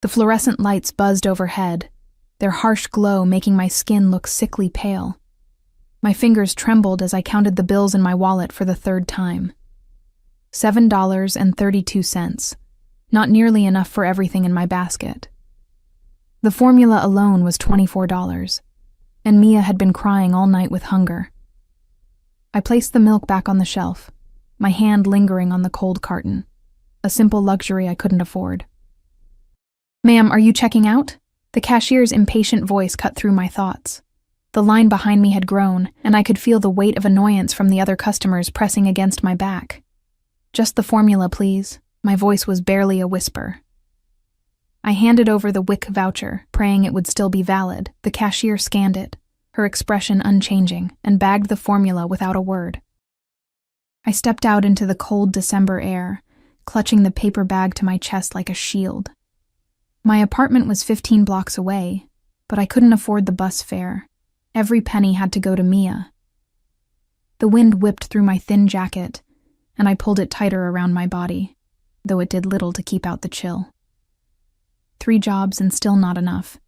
The fluorescent lights buzzed overhead, their harsh glow making my skin look sickly pale. My fingers trembled as I counted the bills in my wallet for the third time. $7.32, not nearly enough for everything in my basket. The formula alone was $24, and Mia had been crying all night with hunger. I placed the milk back on the shelf, my hand lingering on the cold carton, a simple luxury I couldn't afford. "Ma'am, are you checking out?" The cashier's impatient voice cut through my thoughts. The line behind me had grown, and I could feel the weight of annoyance from the other customers pressing against my back. "Just the formula, please." My voice was barely a whisper. I handed over the WIC voucher, praying it would still be valid. The cashier scanned it, her expression unchanging, and bagged the formula without a word. I stepped out into the cold December air, clutching the paper bag to my chest like a shield. My apartment was 15 blocks away, but I couldn't afford the bus fare. Every penny had to go to Mia. The wind whipped through my thin jacket, and I pulled it tighter around my body, though it did little to keep out the chill. 3 jobs and still not enough.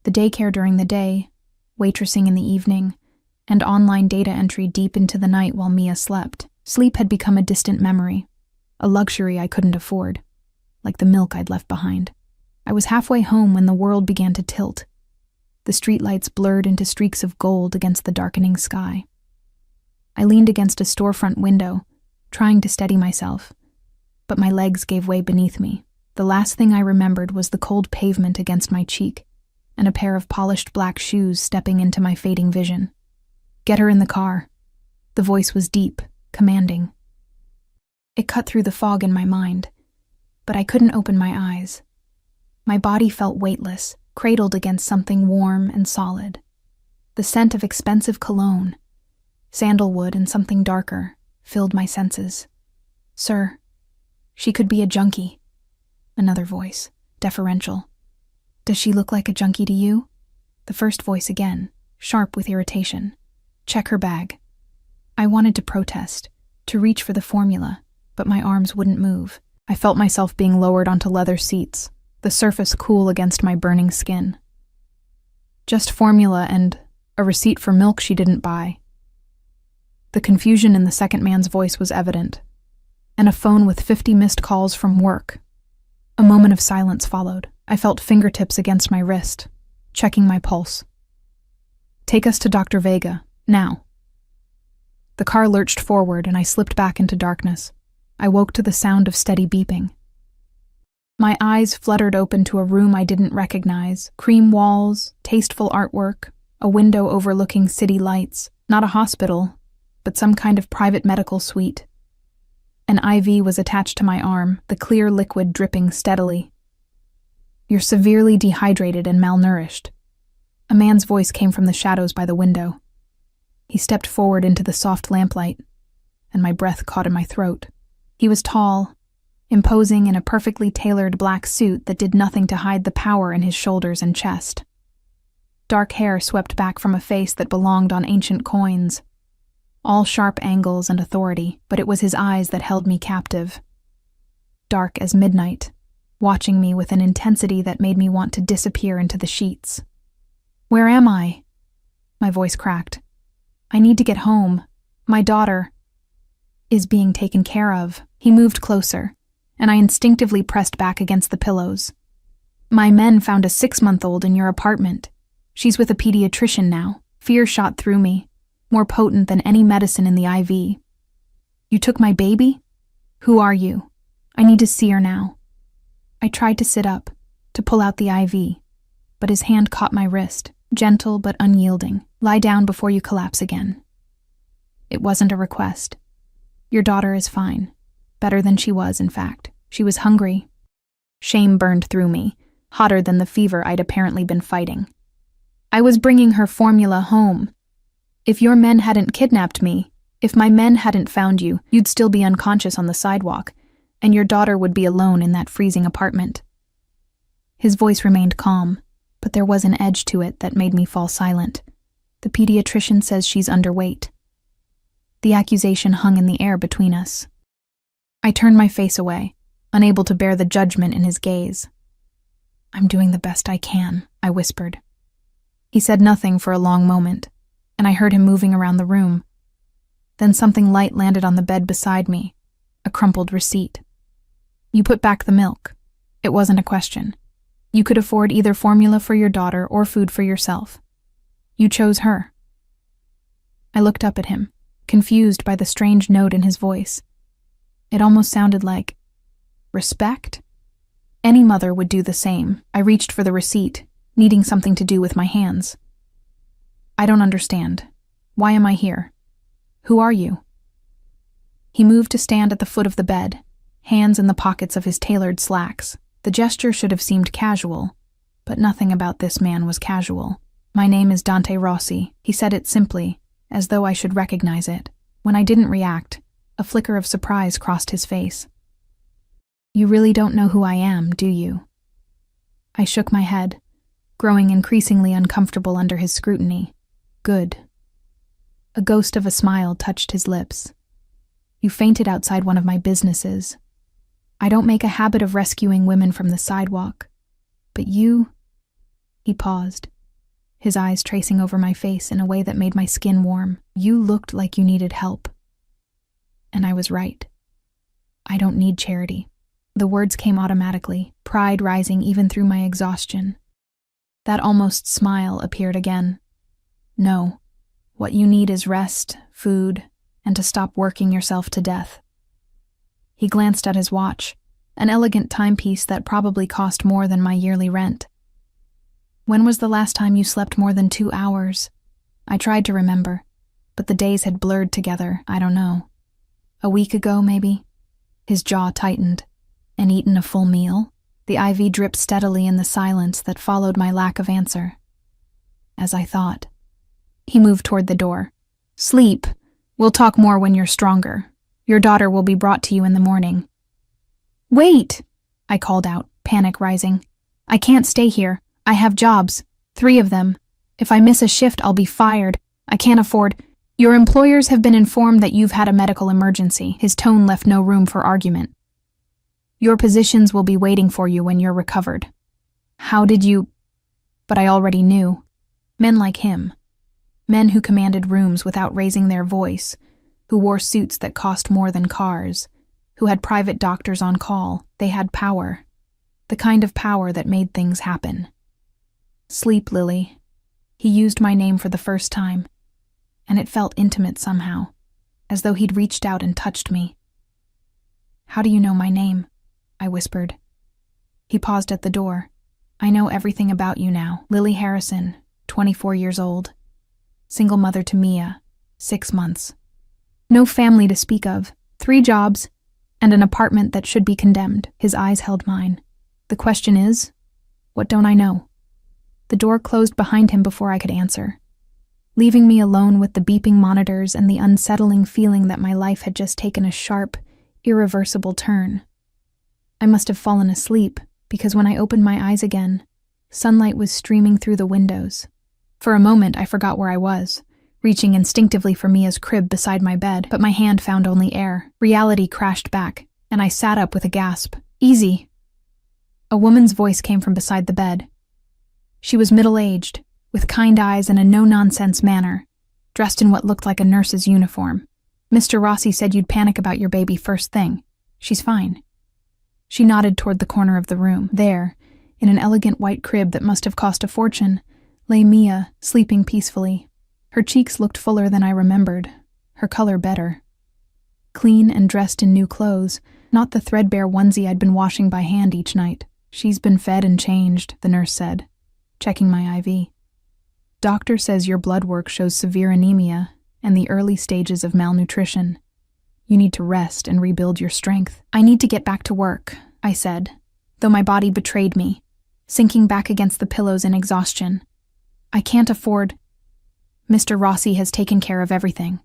The daycare during the day, waitressing in the evening, and online data entry deep into the night while Mia slept. Sleep had become a distant memory, a luxury I couldn't afford, like the milk I'd left behind. I was halfway home when the world began to tilt. The streetlights blurred into streaks of gold against the darkening sky. I leaned against a storefront window, trying to steady myself, but my legs gave way beneath me. The last thing I remembered was the cold pavement against my cheek, and a pair of polished black shoes stepping into my fading vision. "Get her in the car." The voice was deep, commanding. It cut through the fog in my mind, but I couldn't open my eyes. My body felt weightless, cradled against something warm and solid. The scent of expensive cologne, sandalwood and something darker, filled my senses. "Sir, she could be a junkie." Another voice, deferential. "Does she look like a junkie to you?" The first voice again, sharp with irritation. "Check her bag." I wanted to protest, to reach for the formula, but my arms wouldn't move. I felt myself being lowered onto leather seats, the surface cool against my burning skin. Just formula and a receipt for milk she didn't buy. The confusion in the second man's voice was evident, and a phone with 50 missed calls from work. A moment of silence followed. I felt fingertips against my wrist, checking my pulse. "Take us to Dr. Vega, now." The car lurched forward and I slipped back into darkness. I woke to the sound of steady beeping. My eyes fluttered open to a room I didn't recognize. Cream walls, tasteful artwork, a window overlooking city lights. Not a hospital, but some kind of private medical suite. An IV was attached to my arm, the clear liquid dripping steadily. "You're severely dehydrated and malnourished." A man's voice came from the shadows by the window. He stepped forward into the soft lamplight, and my breath caught in my throat. He was tall, imposing in a perfectly tailored black suit that did nothing to hide the power in his shoulders and chest. Dark hair swept back from a face that belonged on ancient coins. All sharp angles and authority, but it was his eyes that held me captive. Dark as midnight, watching me with an intensity that made me want to disappear into the sheets. "Where am I?" My voice cracked. "I need to get home. My daughter is being taken care of." He moved closer, and I instinctively pressed back against the pillows. "My men found a 6-month-old in your apartment. She's with a pediatrician now." Fear shot through me, more potent than any medicine in the IV. "You took my baby? Who are you? I need to see her now." I tried to sit up, to pull out the IV, but his hand caught my wrist, gentle but unyielding. "Lie down before you collapse again." It wasn't a request. "Your daughter is fine. Better than she was, in fact. She was hungry." Shame burned through me, hotter than the fever I'd apparently been fighting. "I was bringing her formula home. If your men hadn't kidnapped me, if my men hadn't found you, you'd still be unconscious on the sidewalk, and your daughter would be alone in that freezing apartment." His voice remained calm, but there was an edge to it that made me fall silent. "The pediatrician says she's underweight." The accusation hung in the air between us. I turned my face away, unable to bear the judgment in his gaze. I'm doing the best I can, I whispered. He said nothing for a long moment, and I heard him moving around the room. Then something light landed on the bed beside me, a crumpled receipt. You put back the milk. It wasn't a question. You could afford either formula for your daughter or food for yourself. You chose her. I looked up at him, confused by the strange note in his voice. It almost sounded like respect. Any mother would do the same. I reached for the receipt, needing something to do with my hands. I don't understand. Why am I here? Who are you? He moved to stand at the foot of the bed, hands in the pockets of his tailored slacks. The gesture should have seemed casual, but nothing about this man was casual. My name is Dante Rossi. He said it simply, as though I should recognize it. When I didn't react, a flicker of surprise crossed his face. You really don't know who I am, do you? I shook my head, growing increasingly uncomfortable under his scrutiny. Good. A ghost of a smile touched his lips. You fainted outside one of my businesses. I don't make a habit of rescuing women from the sidewalk. But you... He paused, his eyes tracing over my face in a way that made my skin warm. You looked like you needed help. And I was right. I don't need charity. The words came automatically, pride rising even through my exhaustion. That almost smile appeared again. No, what you need is rest, food, and to stop working yourself to death. He glanced at his watch, an elegant timepiece that probably cost more than my yearly rent. When was the last time you slept more than 2 hours? I tried to remember, but the days had blurred together, I don't know. A week ago, maybe? His jaw tightened. And eaten a full meal? The IV dripped steadily in the silence that followed my lack of answer. As I thought. He moved toward the door. Sleep. We'll talk more when you're stronger. Your daughter will be brought to you in the morning. Wait! I called out, panic rising. I can't stay here. I have jobs. 3 of them. If I miss a shift, I'll be fired. I can't afford... Your employers have been informed that you've had a medical emergency. His tone left no room for argument. Your positions will be waiting for you when you're recovered. How did you... But I already knew. Men like him. Men who commanded rooms without raising their voice, who wore suits that cost more than cars, who had private doctors on call. They had power. The kind of power that made things happen. Sleep, Lily. He used my name for the first time, and it felt intimate somehow, as though he'd reached out and touched me. How do you know my name? I whispered. He paused at the door. I know everything about you now. Lily Harrison, 24 years old. Single mother to Mia, 6 months. No family to speak of, 3 jobs, and an apartment that should be condemned. His eyes held mine. The question is, what don't I know? The door closed behind him before I could answer, leaving me alone with the beeping monitors and the unsettling feeling that my life had just taken a sharp, irreversible turn. I must have fallen asleep, because when I opened my eyes again, sunlight was streaming through the windows. For a moment, I forgot where I was, reaching instinctively for Mia's crib beside my bed, but my hand found only air. Reality crashed back, and I sat up with a gasp. Easy. A woman's voice came from beside the bed. She was middle-aged, with kind eyes and a no-nonsense manner, dressed in what looked like a nurse's uniform. Mr. Rossi said you'd panic about your baby first thing. She's fine. She nodded toward the corner of the room. There, in an elegant white crib that must have cost a fortune, lay Mia, sleeping peacefully. Her cheeks looked fuller than I remembered, her color better. Clean and dressed in new clothes, not the threadbare onesie I'd been washing by hand each night. She's been fed and changed, the nurse said, checking my IV. Doctor says your blood work shows severe anemia and the early stages of malnutrition. You need to rest and rebuild your strength. I need to get back to work, I said, though my body betrayed me, sinking back against the pillows in exhaustion. I can't afford... Mr. Rossi has taken care of everything.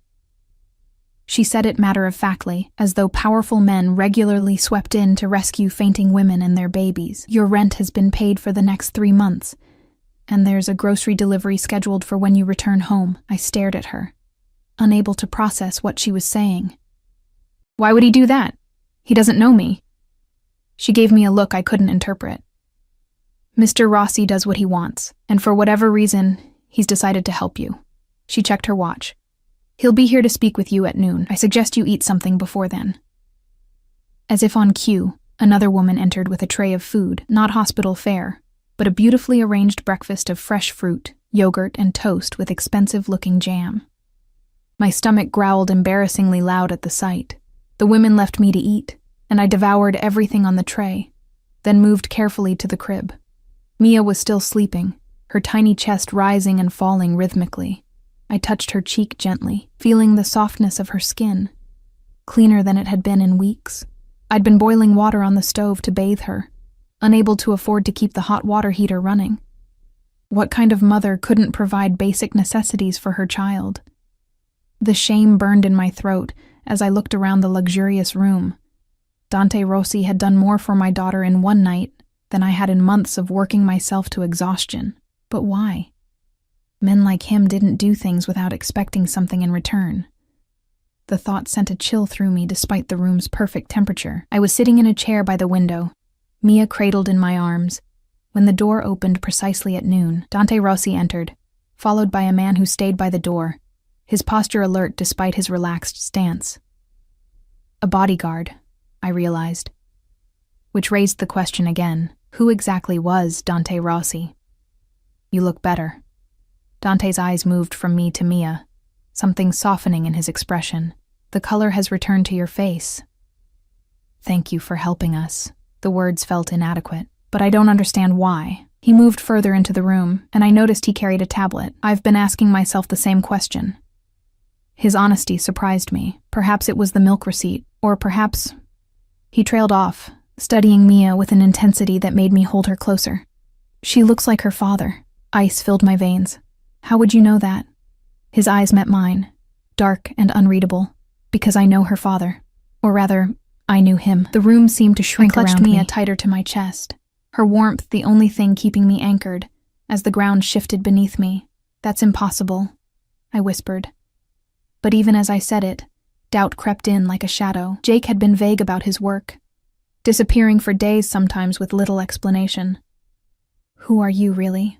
She said it matter-of-factly, as though powerful men regularly swept in to rescue fainting women and their babies. Your rent has been paid for the next 3 months, and there's a grocery delivery scheduled for when you return home. I stared at her, unable to process what she was saying. Why would he do that? He doesn't know me. She gave me a look I couldn't interpret. Mr. Rossi does what he wants, and for whatever reason, he's decided to help you. She checked her watch. He'll be here to speak with you at noon. I suggest you eat something before then. As if on cue, another woman entered with a tray of food, not hospital fare, but a beautifully arranged breakfast of fresh fruit, yogurt, and toast with expensive-looking jam. My stomach growled embarrassingly loud at the sight. The women left me to eat, and I devoured everything on the tray, then moved carefully to the crib. Mia was still sleeping, her tiny chest rising and falling rhythmically. I touched her cheek gently, feeling the softness of her skin, cleaner than it had been in weeks. I'd been boiling water on the stove to bathe her, unable to afford to keep the hot water heater running. What kind of mother couldn't provide basic necessities for her child? The shame burned in my throat as I looked around the luxurious room. Dante Rossi had done more for my daughter in one night than I had in months of working myself to exhaustion. But why? Men like him didn't do things without expecting something in return. The thought sent a chill through me despite the room's perfect temperature. I was sitting in a chair by the window, Mia cradled in my arms, when the door opened precisely at noon. Dante Rossi entered, followed by a man who stayed by the door, his posture alert despite his relaxed stance. A bodyguard, I realized. Which raised the question again, who exactly was Dante Rossi? You look better. Dante's eyes moved from me to Mia, something softening in his expression. The color has returned to your face. Thank you for helping us. The words felt inadequate, but I don't understand why. He moved further into the room, and I noticed he carried a tablet. I've been asking myself the same question. His honesty surprised me. Perhaps it was the milk receipt, or perhaps... He trailed off, studying Mia with an intensity that made me hold her closer. She looks like her father. Ice filled my veins. How would you know that? His eyes met mine, dark and unreadable, because I know her father. Or rather, I knew him. The room seemed to shrink around me. I clutched Mia tighter to my chest, her warmth the only thing keeping me anchored, as the ground shifted beneath me. That's impossible, I whispered. But even as I said it, doubt crept in like a shadow. Jake had been vague about his work, disappearing for days sometimes with little explanation. Who are you, really?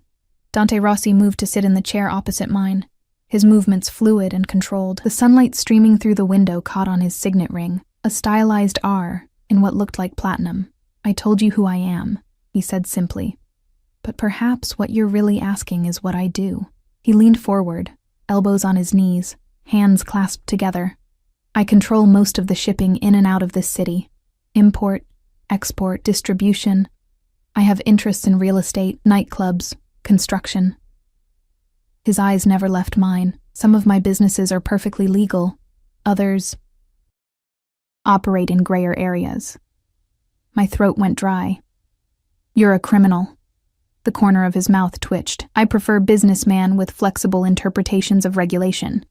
Dante Rossi moved to sit in the chair opposite mine, his movements fluid and controlled. The sunlight streaming through the window caught on his signet ring, a stylized R in what looked like platinum. I told you who I am, he said simply. But perhaps what you're really asking is what I do. He leaned forward, elbows on his knees, hands clasped together. I control most of the shipping in and out of this city. Import, export, distribution. I have interests in real estate, nightclubs, construction. His eyes never left mine. Some of my businesses are perfectly legal. Others operate in grayer areas. My throat went dry. You're a criminal. The corner of his mouth twitched. I prefer businessman with flexible interpretations of regulation.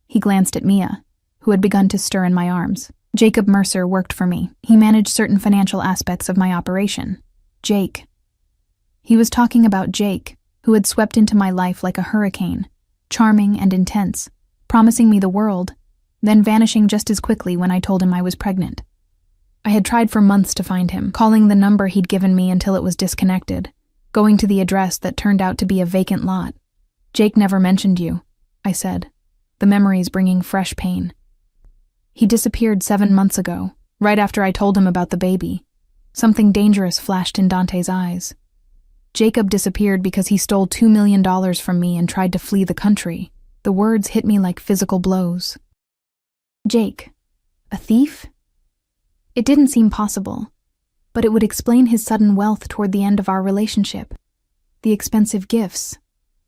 He glanced at Mia, who had begun to stir in my arms. Jacob Mercer worked for me. He managed certain financial aspects of my operation. Jake. He was talking about Jake, who had swept into my life like a hurricane, charming and intense, promising me the world, then vanishing just as quickly when I told him I was pregnant. I had tried for months to find him, calling the number he'd given me until it was disconnected, going to the address that turned out to be a vacant lot. Jake never mentioned you, I said, the memories bringing fresh pain. He disappeared 7 months ago, right after I told him about the baby. Something dangerous flashed in Dante's eyes. Jacob disappeared because he stole $2 million from me and tried to flee the country. The words hit me like physical blows. Jake, a thief? It didn't seem possible, but it would explain his sudden wealth toward the end of our relationship. The expensive gifts,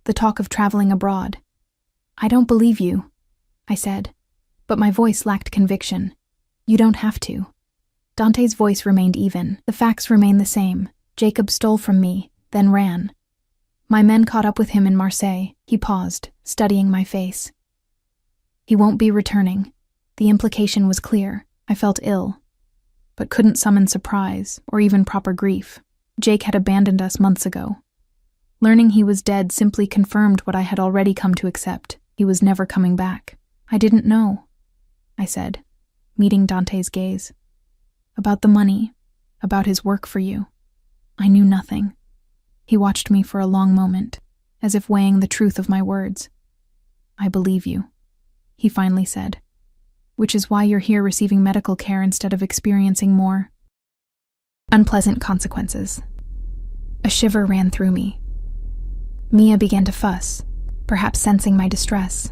the talk of traveling abroad. I don't believe you, I said, but my voice lacked conviction. You don't have to. Dante's voice remained even. The facts remained the same. Jacob stole from me, then ran. My men caught up with him in Marseille. He paused, studying my face. He won't be returning. The implication was clear. I felt ill, but couldn't summon surprise or even proper grief. Jake had abandoned us months ago. Learning he was dead simply confirmed what I had already come to accept. He was never coming back. I didn't know, I said, meeting Dante's gaze. About the money, about his work for you. I knew nothing. He watched me for a long moment, as if weighing the truth of my words. "I believe you," he finally said, "which is why you're here receiving medical care instead of experiencing more unpleasant consequences." A shiver ran through me. Mia began to fuss, perhaps sensing my distress.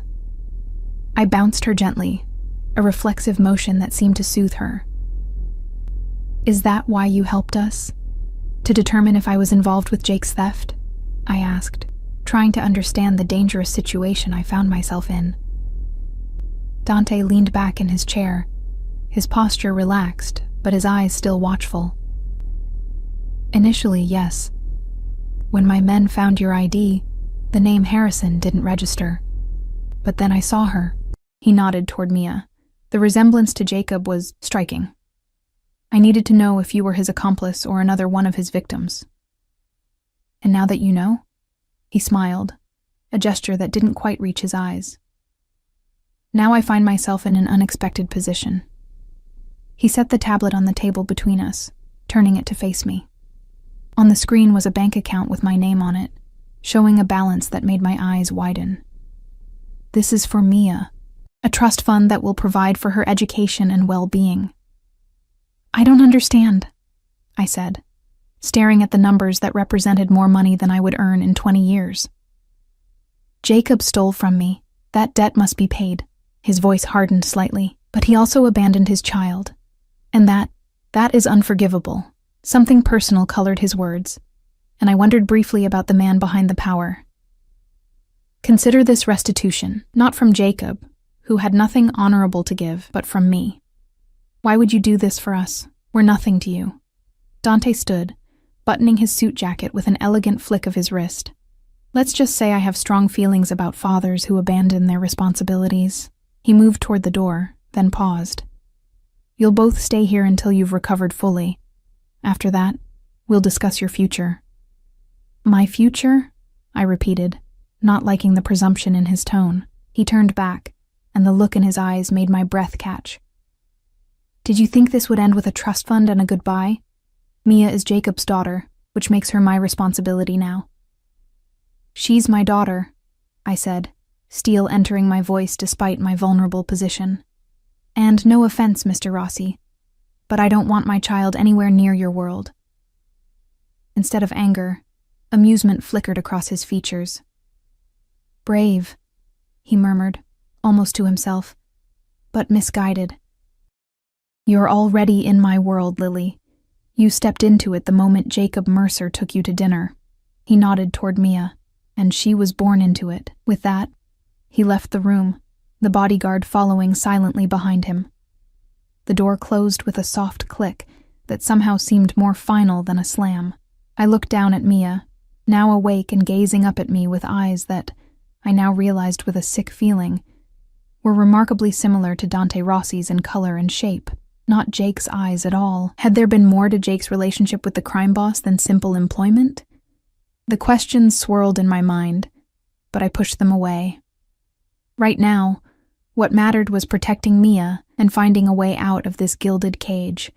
I bounced her gently, a reflexive motion that seemed to soothe her. "Is that why you helped us? To determine if I was involved with Jake's theft?" I asked, trying to understand the dangerous situation I found myself in. Dante leaned back in his chair, his posture relaxed, but his eyes still watchful. "Initially, yes. When my men found your ID, the name Harrison didn't register. But then I saw her." He nodded toward Mia. "The resemblance to Jacob was striking. I needed to know if you were his accomplice or another one of his victims." "And now that you know?" He smiled, a gesture that didn't quite reach his eyes. "Now I find myself in an unexpected position." He set the tablet on the table between us, turning it to face me. On the screen was a bank account with my name on it, showing a balance that made my eyes widen. "This is for Mia, a trust fund that will provide for her education and well-being." "I don't understand," I said, staring at the numbers that represented more money than I would earn in 20 years. "Jacob stole from me. That debt must be paid." His voice hardened slightly. "But he also abandoned his child. And that is unforgivable." Something personal colored his words, and I wondered briefly about the man behind the power. "Consider this restitution, not from Jacob, who had nothing honorable to give, but from me. Why would you do this for us? We're nothing to you." Dante stood, buttoning his suit jacket with an elegant flick of his wrist. "Let's just say I have strong feelings about fathers who abandon their responsibilities." He moved toward the door, then paused. "You'll both stay here until you've recovered fully. After that, we'll discuss your future." "My future?" I repeated, not liking the presumption in his tone. He turned back, and the look in his eyes made my breath catch. "Did you think this would end with a trust fund and a goodbye? Mia is Jacob's daughter, which makes her my responsibility now." "She's my daughter," I said, steel entering my voice despite my vulnerable position. "And no offense, Mr. Rossi, but I don't want my child anywhere near your world." Instead of anger, amusement flickered across his features. "Brave," he murmured, almost to himself, "but misguided. You're already in my world, Lily. You stepped into it the moment Jacob Mercer took you to dinner." He nodded toward Mia, "and she was born into it." With that, he left the room, the bodyguard following silently behind him. The door closed with a soft click that somehow seemed more final than a slam. I looked down at Mia, now awake and gazing up at me with eyes that, I now realized with a sick feeling, were remarkably similar to Dante Rossi's in color and shape, not Jake's eyes at all. Had there been more to Jake's relationship with the crime boss than simple employment? The questions swirled in my mind, but I pushed them away. Right now, what mattered was protecting Mia and finding a way out of this gilded cage,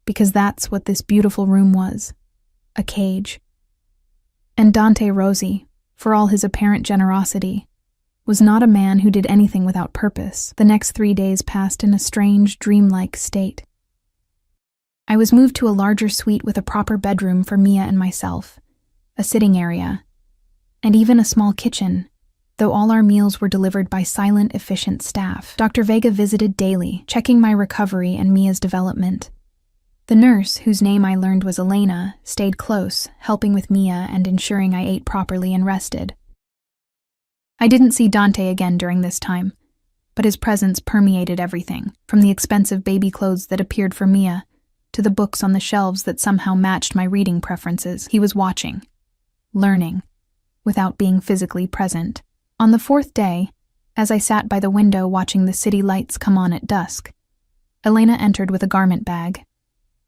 because that's what this beautiful room was, a cage. And Dante Rossi, for all his apparent generosity, was not a man who did anything without purpose. The next 3 days passed in a strange, dreamlike state. I was moved to a larger suite with a proper bedroom for Mia and myself, a sitting area, and even a small kitchen, though all our meals were delivered by silent, efficient staff. Dr. Vega visited daily, checking my recovery and Mia's development. The nurse, whose name I learned was Elena, stayed close, helping with Mia and ensuring I ate properly and rested. I didn't see Dante again during this time, but his presence permeated everything, from the expensive baby clothes that appeared for Mia to the books on the shelves that somehow matched my reading preferences. He was watching, learning, without being physically present. On the 4th day, as I sat by the window watching the city lights come on at dusk, Elena entered with a garment bag.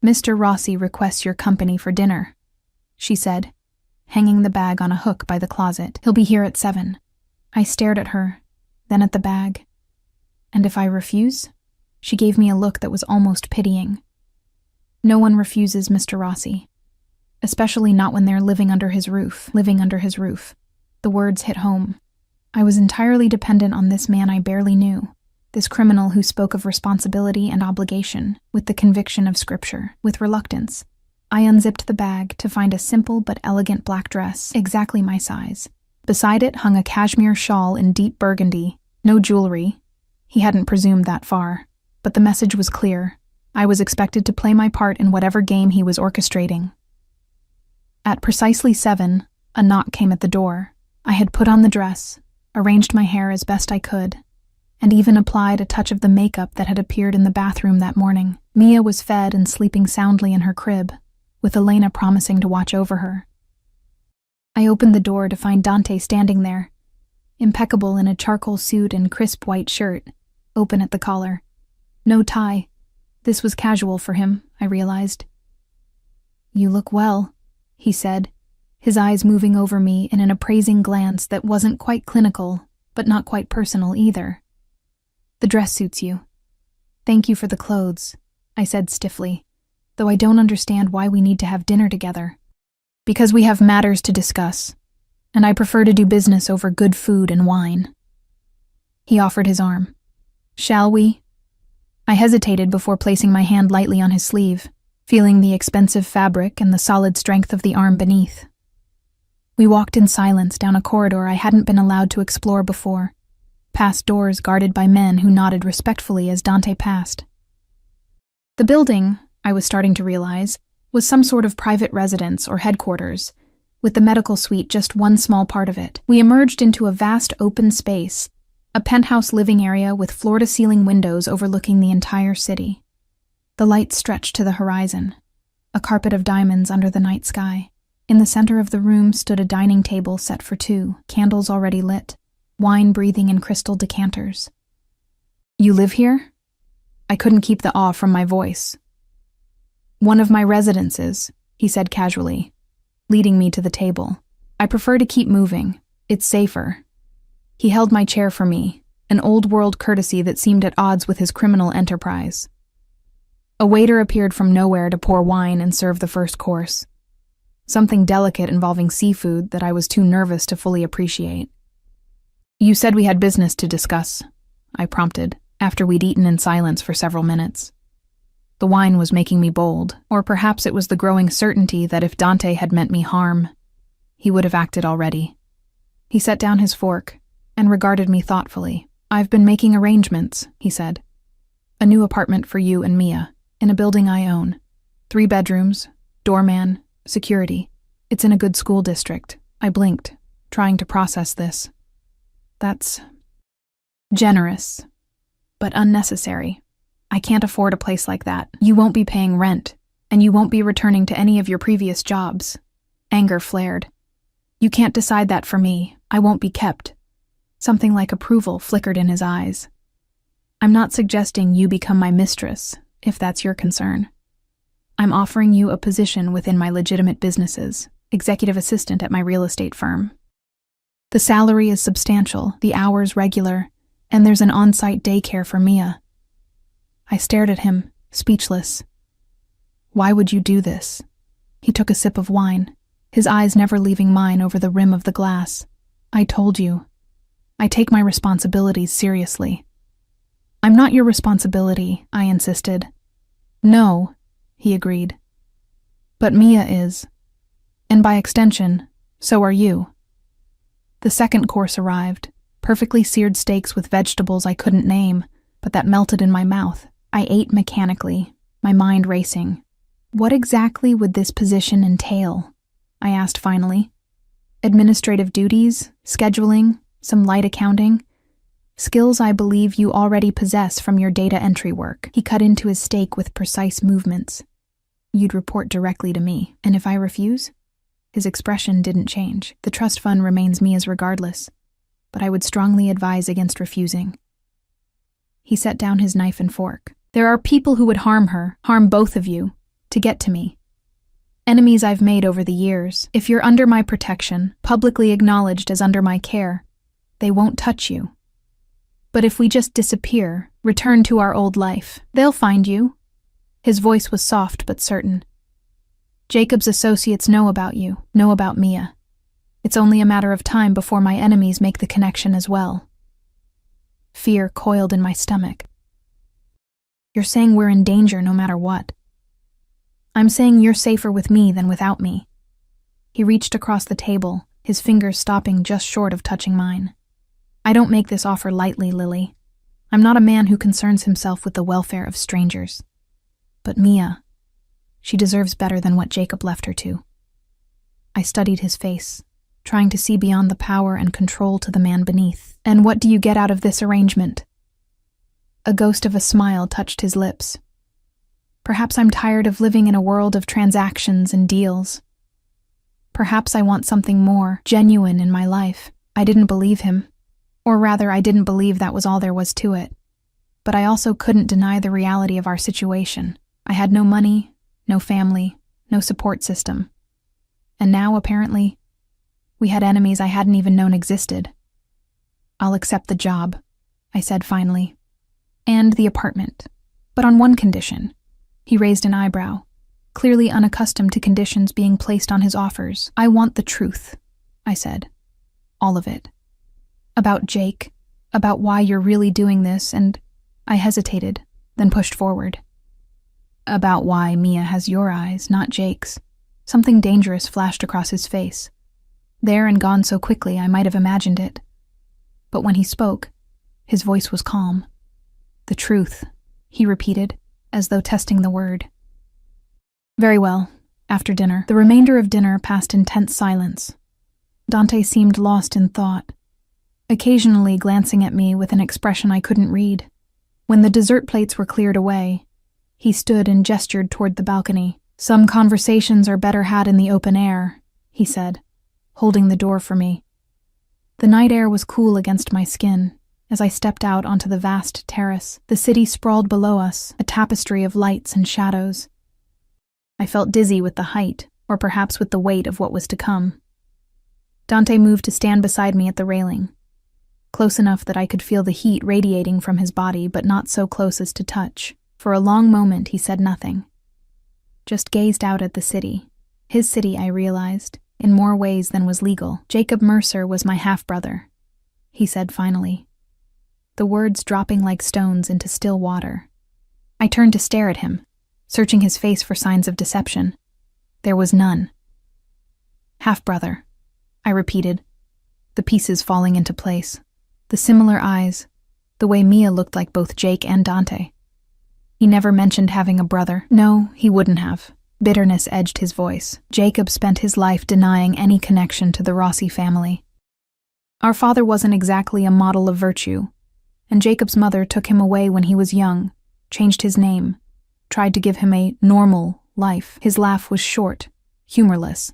"Mr. Rossi requests your company for dinner," she said, hanging the bag on a hook by the closet. "He'll be here at 7. I stared at her, then at the bag. "And if I refuse?" She gave me a look that was almost pitying. "No one refuses, Mr. Rossi." especially not when they're living under his roof. The words hit home. I was entirely dependent on this man I barely knew, this criminal who spoke of responsibility and obligation with the conviction of scripture. With reluctance, I unzipped the bag to find a simple but elegant black dress, exactly my size. Beside it hung a cashmere shawl in deep burgundy, no jewelry. He hadn't presumed that far, but the message was clear. I was expected to play my part in whatever game he was orchestrating. At precisely 7, a knock came at the door. I had put on the dress, arranged my hair as best I could, and even applied a touch of the makeup that had appeared in the bathroom that morning. Mia was fed and sleeping soundly in her crib, with Elena promising to watch over her. I opened the door to find Dante standing there, impeccable in a charcoal suit and crisp white shirt, open at the collar. No tie. This was casual for him, I realized. "You look well," he said, his eyes moving over me in an appraising glance that wasn't quite clinical, but not quite personal either. "The dress suits you." "Thank you for the clothes," I said stiffly, though I don't understand why we need to have dinner together. "Because we have matters to discuss, and I prefer to do business over good food and wine." He offered his arm. "Shall we?" I hesitated before placing my hand lightly on his sleeve, feeling the expensive fabric and the solid strength of the arm beneath. We walked in silence down a corridor I hadn't been allowed to explore before, past doors guarded by men who nodded respectfully as Dante passed. The building, I was starting to realize, was some sort of private residence or headquarters, with the medical suite just one small part of it. We emerged into a vast open space, a penthouse living area with floor-to-ceiling windows overlooking the entire city. The lights stretched to the horizon, a carpet of diamonds under the night sky. In the center of the room stood a dining table set for 2, candles already lit, wine breathing in crystal decanters. "You live here?" I couldn't keep the awe from my voice. "One of my residences," he said casually, leading me to the table. "I prefer to keep moving. It's safer." He held my chair for me, an old-world courtesy that seemed at odds with his criminal enterprise. A waiter appeared from nowhere to pour wine and serve the first course, something delicate involving seafood that I was too nervous to fully appreciate. "You said we had business to discuss," I prompted, after we'd eaten in silence for several minutes. The wine was making me bold, or perhaps it was the growing certainty that if Dante had meant me harm, he would have acted already. He set down his fork and regarded me thoughtfully. "I've been making arrangements," he said. "A new apartment for you and Mia, in a building I own. 3 bedrooms, doorman, security. It's in a good school district." I blinked, trying to process this. "That's generous, but unnecessary. I can't afford a place like that. You won't be paying rent, and you won't be returning to any of your previous jobs." Anger flared. "You can't decide that for me. I won't be kept." Something like approval flickered in his eyes. "I'm not suggesting you become my mistress, if that's your concern. I'm offering you a position within my legitimate businesses, executive assistant at my real estate firm. The salary is substantial, the hours regular, and there's an on-site daycare for Mia." I stared at him, speechless. "Why would you do this?" He took a sip of wine, his eyes never leaving mine over the rim of the glass. "I told you. I take my responsibilities seriously." "I'm not your responsibility," I insisted. "No," he agreed. "But Mia is. And by extension, so are you." The second course arrived, perfectly seared steaks with vegetables I couldn't name, but that melted in my mouth. I ate mechanically, my mind racing. "What exactly would this position entail?" I asked finally. "Administrative duties, scheduling, some light accounting? Skills I believe you already possess from your data entry work." He cut into his steak with precise movements. "You'd report directly to me, and if I refuse?" His expression didn't change. "The trust fund remains Mia's regardless, but I would strongly advise against refusing." He set down his knife and fork. "There are people who would harm her, harm both of you, to get to me. Enemies I've made over the years. If you're under my protection, publicly acknowledged as under my care, they won't touch you. But if we just disappear, return to our old life, they'll find you." His voice was soft but certain. Jacob's associates know about you, know about Mia. It's only a matter of time before my enemies make the connection as well. Fear coiled in my stomach. You're saying we're in danger no matter what. I'm saying you're safer with me than without me. He reached across the table, his fingers stopping just short of touching mine. I don't make this offer lightly, Lily. I'm not a man who concerns himself with the welfare of strangers. But Mia, she deserves better than what Jacob left her to. I studied his face, trying to see beyond the power and control to the man beneath. And what do you get out of this arrangement? A ghost of a smile touched his lips. Perhaps I'm tired of living in a world of transactions and deals. Perhaps I want something more genuine in my life. I didn't believe him. Or rather, I didn't believe that was all there was to it. But I also couldn't deny the reality of our situation. I had no money, no family, no support system. And now, apparently, we had enemies I hadn't even known existed. I'll accept the job, I said finally. And the apartment. But on one condition. He raised an eyebrow, clearly unaccustomed to conditions being placed on his offers. I want the truth, I said. All of it. About Jake, about why you're really doing this, and I hesitated, then pushed forward. About why Mia has your eyes, not Jake's. Something dangerous flashed across his face. There and gone so quickly I might have imagined it. But when he spoke, his voice was calm. The truth, he repeated, as though testing the word. Very well. After dinner, the remainder of dinner passed in tense silence. Dante seemed lost in thought, occasionally glancing at me with an expression I couldn't read. When the dessert plates were cleared away, he stood and gestured toward the balcony. Some conversations are better had in the open air, he said, holding the door for me. The night air was cool against my skin. As I stepped out onto the vast terrace, the city sprawled below us, a tapestry of lights and shadows. I felt dizzy with the height, or perhaps with the weight of what was to come. Dante moved to stand beside me at the railing, close enough that I could feel the heat radiating from his body, but not so close as to touch. For a long moment he said nothing, just gazed out at the city. His city, I realized, in more ways than was legal. Jacob Mercer was my half-brother, he said finally, the words dropping like stones into still water. I turned to stare at him, searching his face for signs of deception. There was none. Half-brother, I repeated, the pieces falling into place. The similar eyes, the way Mia looked like both Jake and Dante. He never mentioned having a brother. No, he wouldn't have. Bitterness edged his voice. Jacob spent his life denying any connection to the Rossi family. Our father wasn't exactly a model of virtue, and Jacob's mother took him away when he was young, changed his name, tried to give him a normal life. His laugh was short, humorless.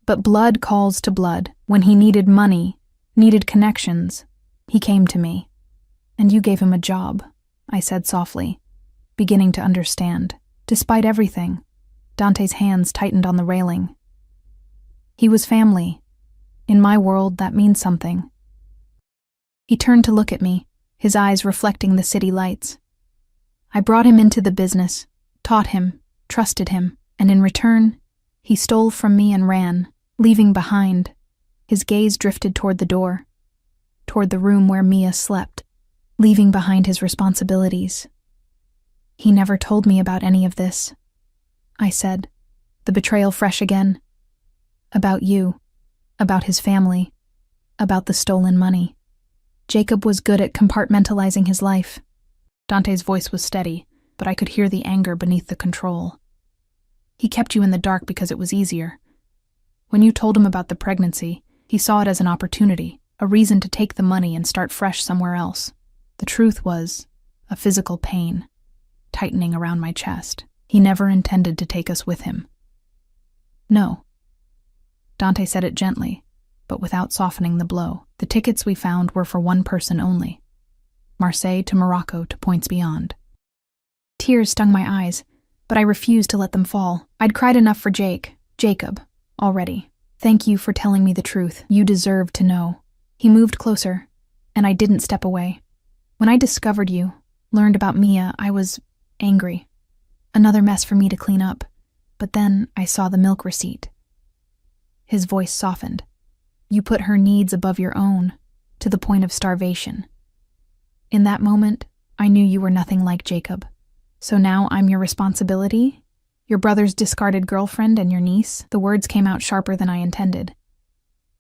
But blood calls to blood. When he needed money, needed connections, he came to me. And you gave him a job, I said softly, beginning to understand. Despite everything, Dante's hands tightened on the railing. He was family. In my world, that means something. He turned to look at me, his eyes reflecting the city lights. I brought him into the business, taught him, trusted him, and in return, he stole from me and ran, leaving behind. His gaze drifted toward the door, toward the room where Mia slept, leaving behind his responsibilities. He never told me about any of this, I said, the betrayal fresh again. About you, about his family, about the stolen money. Jacob was good at compartmentalizing his life. Dante's voice was steady, but I could hear the anger beneath the control. He kept you in the dark because it was easier. When you told him about the pregnancy, he saw it as an opportunity, a reason to take the money and start fresh somewhere else. The truth was a physical pain, tightening around my chest. He never intended to take us with him. No. Dante said it gently, but without softening the blow. The tickets we found were for one person only. Marseille to Morocco to points beyond. Tears stung my eyes, but I refused to let them fall. I'd cried enough for Jacob, already. Thank you for telling me the truth. You deserved to know. He moved closer, and I didn't step away. When I discovered you, learned about Mia, I was angry. Another mess for me to clean up. but then I saw the milk receipt. His voice softened. You put her needs above your own, to the point of starvation. In that moment, I knew you were nothing like Jacob. So now I'm your responsibility? Your brother's discarded girlfriend and your niece? The words came out sharper than I intended.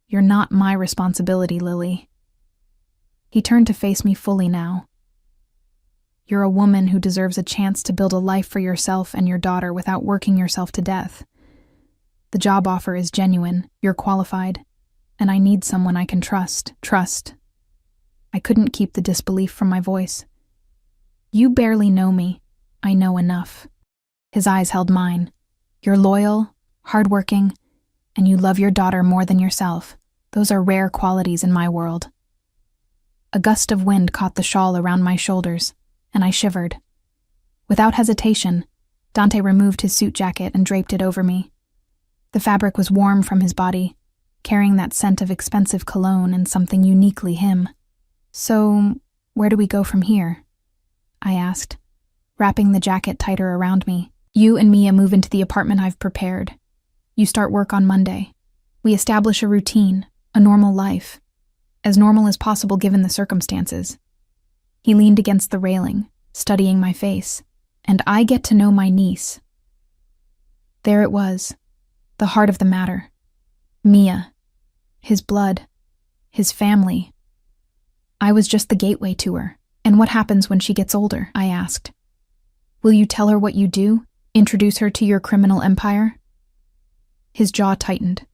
You're not my responsibility, Lily. He turned to face me fully now. You're a woman who deserves a chance to build a life for yourself and your daughter without working yourself to death. The job offer is genuine, you're qualified, and I need someone I can trust. Trust. I couldn't keep the disbelief from my voice. You barely know me. I know enough. His eyes held mine. You're loyal, hardworking, and you love your daughter more than yourself. Those are rare qualities in my world. A gust of wind caught the shawl around my shoulders, and I shivered. Without hesitation, Dante removed his suit jacket and draped it over me. The fabric was warm from his body, carrying that scent of expensive cologne and something uniquely him. So, where do we go from here? I asked, wrapping the jacket tighter around me. You and Mia move into the apartment I've prepared. You start work on Monday. We establish a routine, a normal life, as normal as possible given the circumstances. He leaned against the railing, studying my face, and I get to know my niece. There it was, the heart of the matter. Mia, his blood, his family. I was just the gateway to her. And what happens when she gets older? I asked. Will you tell her what you do? Introduce her to your criminal empire? His jaw tightened.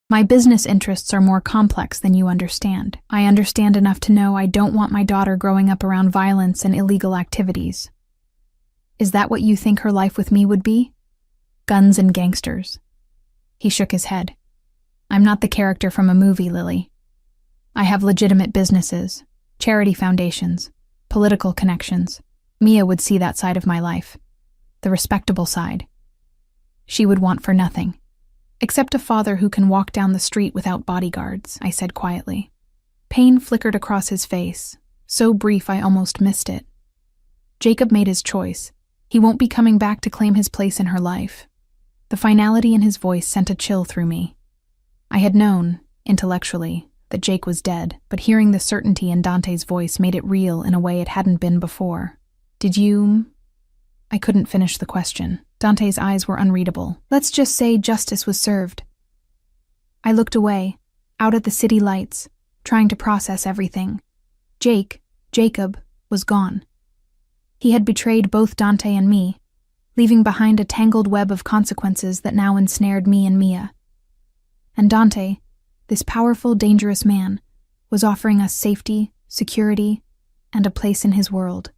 My business interests are more complex than you understand. I understand enough to know I don't want my daughter growing up around violence and illegal activities. Is that what you think her life with me would be? Guns and gangsters. He shook his head. I'm not the character from a movie, Lily. I have legitimate businesses, charity foundations, political connections. Mia would see that side of my life, the respectable side. She would want for nothing. Except a father who can walk down the street without bodyguards, I said quietly. Pain flickered across his face, so brief I almost missed it. Jacob made his choice. He won't be coming back to claim his place in her life. The finality in his voice sent a chill through me. I had known, intellectually, that Jake was dead, but hearing the certainty in Dante's voice made it real in a way it hadn't been before. Did you... I couldn't finish the question. Dante's eyes were unreadable. Let's just say justice was served. I looked away, out at the city lights, trying to process everything. Jacob, was gone. He had betrayed both Dante and me, leaving behind a tangled web of consequences that now ensnared me and Mia. And Dante, this powerful, dangerous man, was offering us safety, security, and a place in his world.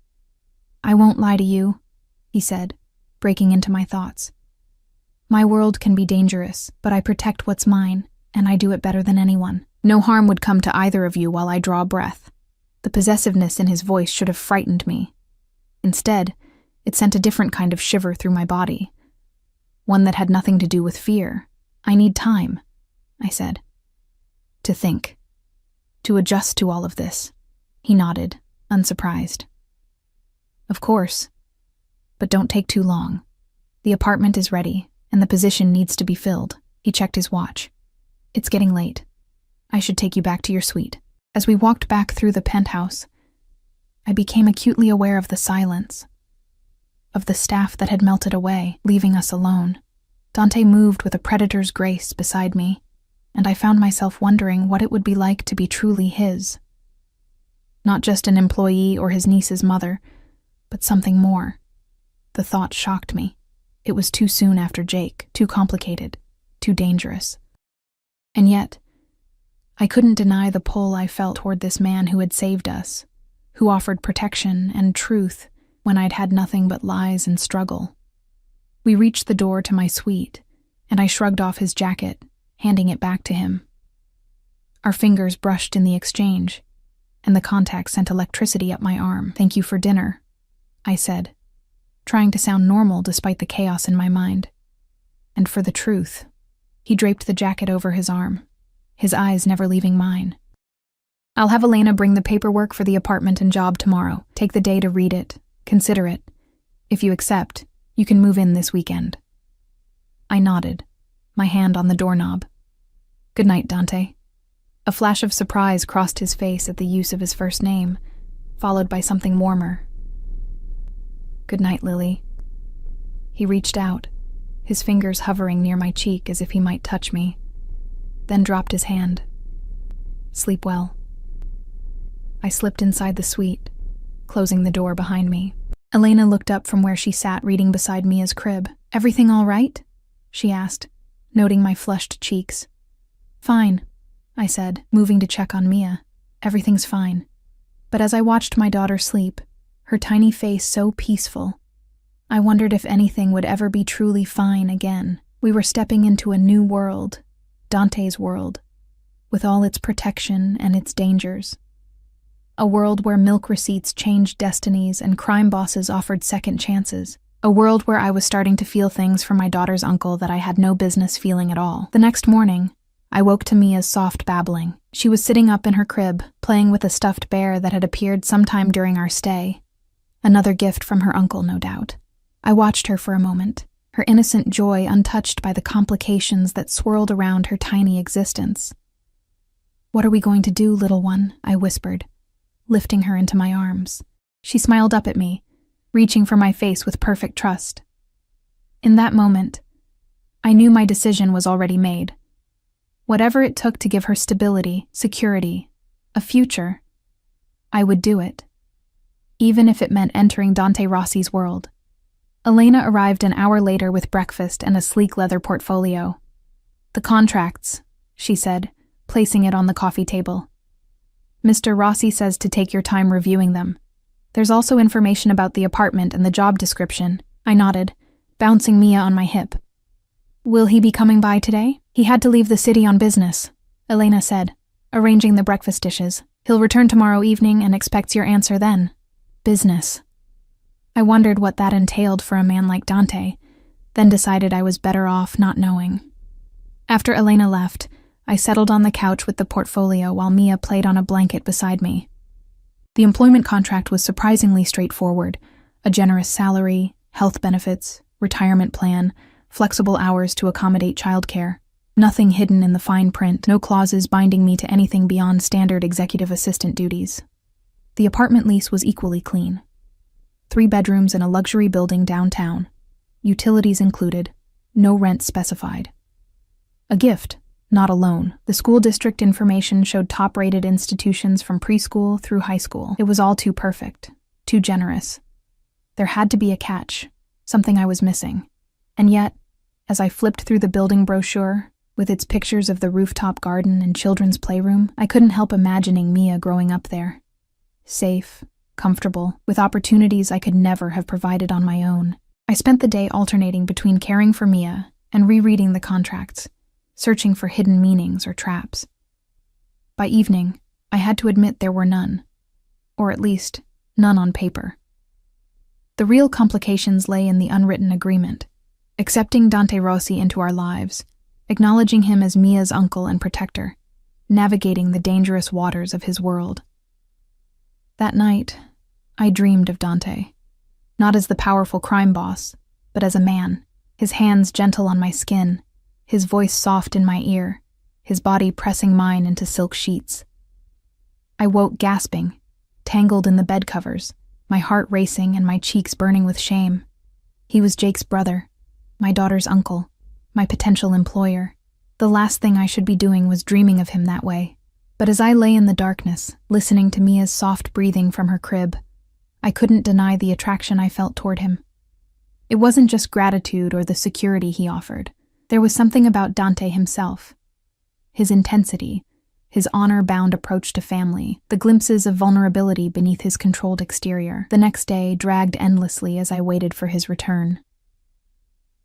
I won't lie to you, he said, breaking into my thoughts. My world can be dangerous, but I protect what's mine, and I do it better than anyone. No harm would come to either of you while I draw breath. The possessiveness in his voice should have frightened me. Instead, it sent a different kind of shiver through my body, one that had nothing to do with fear. I need time, I said. To think. To adjust to all of this. He nodded, unsurprised. Of course. But don't take too long. The apartment is ready, and the position needs to be filled. He checked his watch. It's getting late. I should take you back to your suite. As we walked back through the penthouse, I became acutely aware of the silence, of the staff that had melted away, leaving us alone. Dante moved with a predator's grace beside me, and I found myself wondering what it would be like to be truly his. Not just an employee or his niece's mother, but something more. The thought shocked me. It was too soon after Jake, too complicated, too dangerous. And yet, I couldn't deny the pull I felt toward this man who had saved us, who offered protection and truth when I'd had nothing but lies and struggle. We reached the door to my suite, and I shrugged off his jacket, handing it back to him. Our fingers brushed in the exchange, and the contact sent electricity up my arm. Thank you for dinner, I said, trying to sound normal despite the chaos in my mind. And for the truth. He draped the jacket over his arm, his eyes never leaving mine. I'll have Elena bring the paperwork for the apartment and job tomorrow. Take the day to read it, consider it. If you accept, you can move in this weekend. I nodded, my hand on the doorknob. "Good night, Dante." A flash of surprise crossed his face at the use of his first name, followed by something warmer. "Good night, Lily." He reached out, his fingers hovering near my cheek as if he might touch me, then dropped his hand. "Sleep well." I slipped inside the suite, closing the door behind me. Elena looked up from where she sat reading beside Mia's crib. "Everything all right?" she asked, noting my flushed cheeks. "Fine," I said, moving to check on Mia. "Everything's fine." But as I watched my daughter sleep, her tiny face so peaceful, I wondered if anything would ever be truly fine again. We were stepping into a new world, Dante's world, with all its protection and its dangers. A world where milk receipts changed destinies and crime bosses offered second chances. A world where I was starting to feel things for my daughter's uncle that I had no business feeling at all. The next morning, I woke to Mia's soft babbling. She was sitting up in her crib, playing with a stuffed bear that had appeared sometime during our stay. Another gift from her uncle, no doubt. I watched her for a moment, her innocent joy untouched by the complications that swirled around her tiny existence. "What are we going to do, little one?" I whispered, lifting her into my arms. She smiled up at me, reaching for my face with perfect trust. In that moment, I knew my decision was already made. Whatever it took to give her stability, security, a future, I would do it, even if it meant entering Dante Rossi's world. Elena arrived an hour later with breakfast and a sleek leather portfolio. "The contracts," she said, placing it on the coffee table. "Mr. Rossi says to take your time reviewing them. There's also information about the apartment and the job description." I nodded, bouncing Mia on my hip. "Will he be coming by today?" "He had to leave the city on business," Elena said, arranging the breakfast dishes. "He'll return tomorrow evening and expects your answer then." Business. I wondered what that entailed for a man like Dante, then decided I was better off not knowing. After Elena left, I settled on the couch with the portfolio while Mia played on a blanket beside me. The employment contract was surprisingly straightforward: a generous salary, health benefits, retirement plan, flexible hours to accommodate childcare. Nothing hidden in the fine print, no clauses binding me to anything beyond standard executive assistant duties. The apartment lease was equally clean. 3 bedrooms in a luxury building downtown. Utilities included, no rent specified. A gift, not a loan. The school district information showed top-rated institutions from preschool through high school. It was all too perfect, too generous. There had to be a catch, something I was missing. And yet, as I flipped through the building brochure, with its pictures of the rooftop garden and children's playroom, I couldn't help imagining Mia growing up there. Safe, comfortable, with opportunities I could never have provided on my own. I spent the day alternating between caring for Mia and rereading the contracts, searching for hidden meanings or traps. By evening, I had to admit there were none, or at least, none on paper. The real complications lay in the unwritten agreement, accepting Dante Rossi into our lives, acknowledging him as Mia's uncle and protector, navigating the dangerous waters of his world. That night, I dreamed of Dante, not as the powerful crime boss, but as a man, his hands gentle on my skin, his voice soft in my ear, his body pressing mine into silk sheets. I woke gasping, tangled in the bed covers, my heart racing and my cheeks burning with shame. He was Jake's brother, my daughter's uncle, my potential employer. The last thing I should be doing was dreaming of him that way. But as I lay in the darkness, listening to Mia's soft breathing from her crib, I couldn't deny the attraction I felt toward him. It wasn't just gratitude or the security he offered. There was something about Dante himself. His intensity, his honor-bound approach to family, the glimpses of vulnerability beneath his controlled exterior. The next day dragged endlessly as I waited for his return.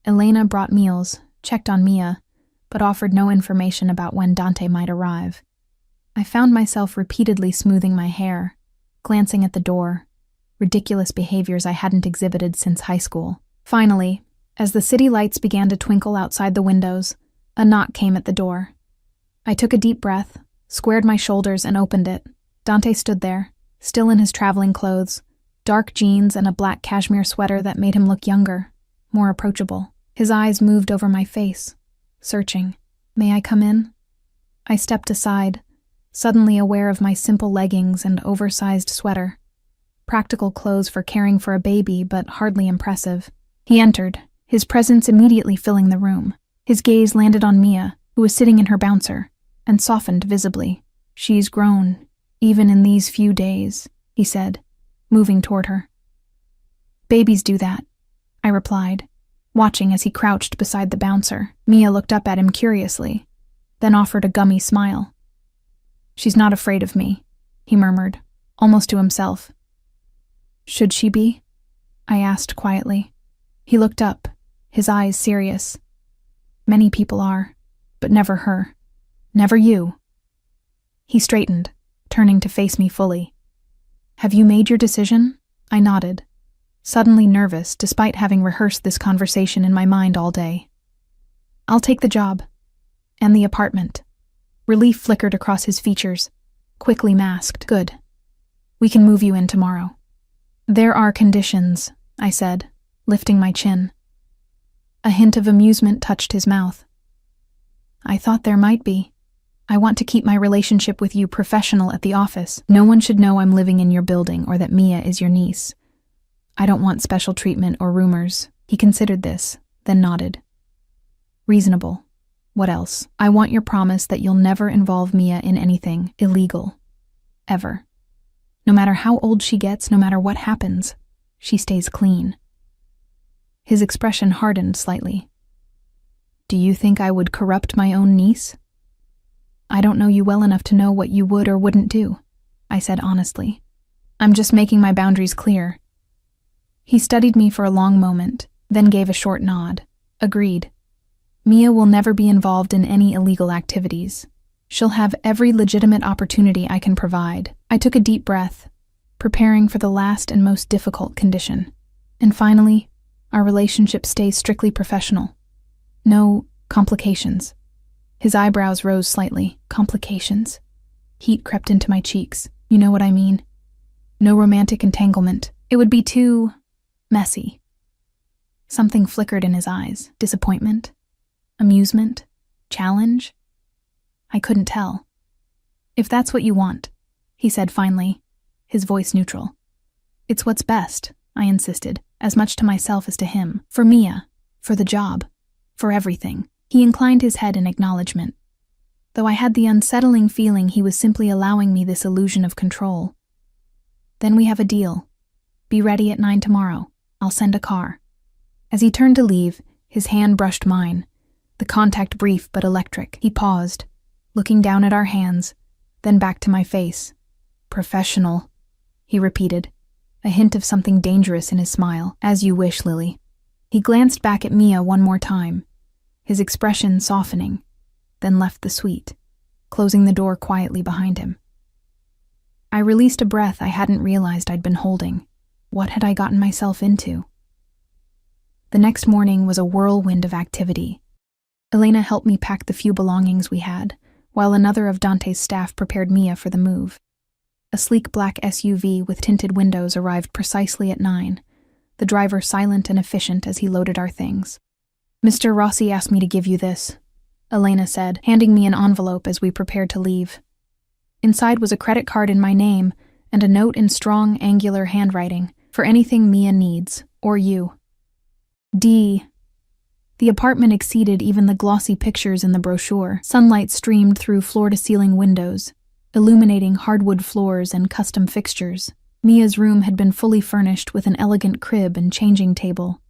Elena brought meals, checked on Mia, but offered no information about when Dante might arrive. I found myself repeatedly smoothing my hair, glancing at the door, ridiculous behaviors I hadn't exhibited since high school. Finally, as the city lights began to twinkle outside the windows, a knock came at the door. I took a deep breath, squared my shoulders, and opened it. Dante stood there, still in his traveling clothes, dark jeans and a black cashmere sweater that made him look younger, more approachable. His eyes moved over my face, searching. "May I come in?" I stepped aside, suddenly aware of my simple leggings and oversized sweater. Practical clothes for caring for a baby, but hardly impressive. He entered, his presence immediately filling the room. His gaze landed on Mia, who was sitting in her bouncer, and softened visibly. "She's grown, even in these few days," he said, moving toward her. "Babies do that," I replied, watching as he crouched beside the bouncer. Mia looked up at him curiously, then offered a gummy smile. "She's not afraid of me," he murmured, almost to himself. "Should she be?" I asked quietly. He looked up, his eyes serious. "Many people are, but never her. Never you." He straightened, turning to face me fully. "Have you made your decision?" I nodded, suddenly nervous despite having rehearsed this conversation in my mind all day. "I'll take the job. And the apartment." Relief flickered across his features, quickly masked. "Good. We can move you in tomorrow." "There are conditions," I said, lifting my chin. A hint of amusement touched his mouth. "I thought there might be. I want to keep my relationship with you professional at the office. No one should know I'm living in your building or that Mia is your niece. I don't want special treatment or rumors." He considered this, then nodded. "Reasonable. What else? I want your promise that you'll never involve Mia in anything illegal. Ever. No matter how old she gets, no matter what happens, she stays clean." His expression hardened slightly. "Do you think I would corrupt my own niece?" "I don't know you well enough to know what you would or wouldn't do," I said honestly. "I'm just making my boundaries clear." He studied me for a long moment, then gave a short nod. "Agreed. Mia will never be involved in any illegal activities. She'll have every legitimate opportunity I can provide." I took a deep breath, preparing for the last and most difficult condition. "And finally, our relationship stays strictly professional. No complications." His eyebrows rose slightly. "Complications?" Heat crept into my cheeks. "You know what I mean. No romantic entanglement. It would be too messy." Something flickered in his eyes. Disappointment? Amusement? Challenge? I couldn't tell. "If that's what you want," he said finally, his voice neutral. "It's what's best," I insisted, as much to myself as to him. "For Mia, for the job, for everything." He inclined his head in acknowledgement, though I had the unsettling feeling he was simply allowing me this illusion of control. "Then we have a deal. Be ready at 9 tomorrow. I'll send a car." As he turned to leave, his hand brushed mine, the contact brief but electric. He paused, looking down at our hands, then back to my face. "Professional," he repeated, a hint of something dangerous in his smile. "As you wish, Lily." He glanced back at Mia one more time, his expression softening, then left the suite, closing the door quietly behind him. I released a breath I hadn't realized I'd been holding. What had I gotten myself into? The next morning was a whirlwind of activity. Elena helped me pack the few belongings we had, while another of Dante's staff prepared Mia for the move. A sleek black SUV with tinted windows arrived precisely at 9, the driver silent and efficient as he loaded our things. "Mr. Rossi asked me to give you this," Elena said, handing me an envelope as we prepared to leave. Inside was a credit card in my name and a note in strong, angular handwriting, "For anything Mia needs, or you." D. The apartment exceeded even the glossy pictures in the brochure. Sunlight streamed through floor-to-ceiling windows, illuminating hardwood floors and custom fixtures. Mia's room had been fully furnished with an elegant crib and changing table,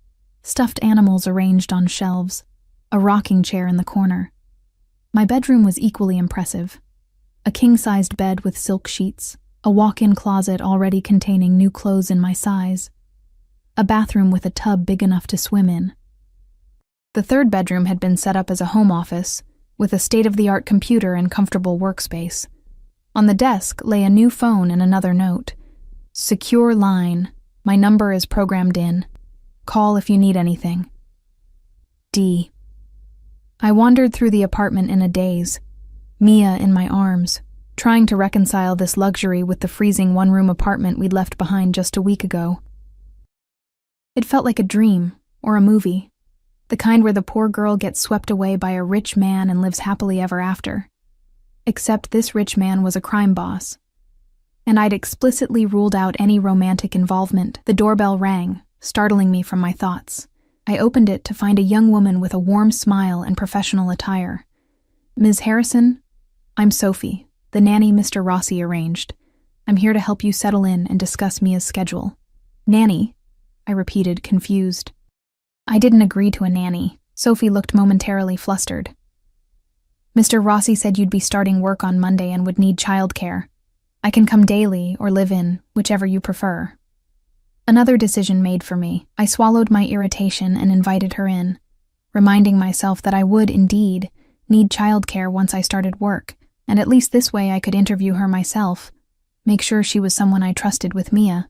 stuffed animals arranged on shelves, a rocking chair in the corner. My bedroom was equally impressive. A king-sized bed with silk sheets, a walk-in closet already containing new clothes in my size, a bathroom with a tub big enough to swim in. The third bedroom had been set up as a home office, with a state-of-the-art computer and comfortable workspace. On the desk lay a new phone and another note. "Secure line. My number is programmed in. Call if you need anything. D." I wandered through the apartment in a daze, Mia in my arms, trying to reconcile this luxury with the freezing one-room apartment we'd left behind just a week ago. It felt like a dream, or a movie, The kind where the poor girl gets swept away by a rich man and lives happily ever after. Except this rich man was a crime boss. And I'd explicitly ruled out any romantic involvement. The doorbell rang, startling me from my thoughts. I opened it to find a young woman with a warm smile and professional attire. "Ms. Harrison, I'm Sophie, the nanny Mr. Rossi arranged. I'm here to help you settle in and discuss Mia's schedule." "Nanny?" I repeated, confused. I didn't agree to a nanny. Sophie looked momentarily flustered. "Mr. Rossi said you'd be starting work on Monday and would need childcare. I can come daily or live in, whichever you prefer." Another decision made for me. I swallowed my irritation and invited her in, reminding myself that I would, indeed, need childcare once I started work, and at least this way I could interview her myself, make sure she was someone I trusted with Mia.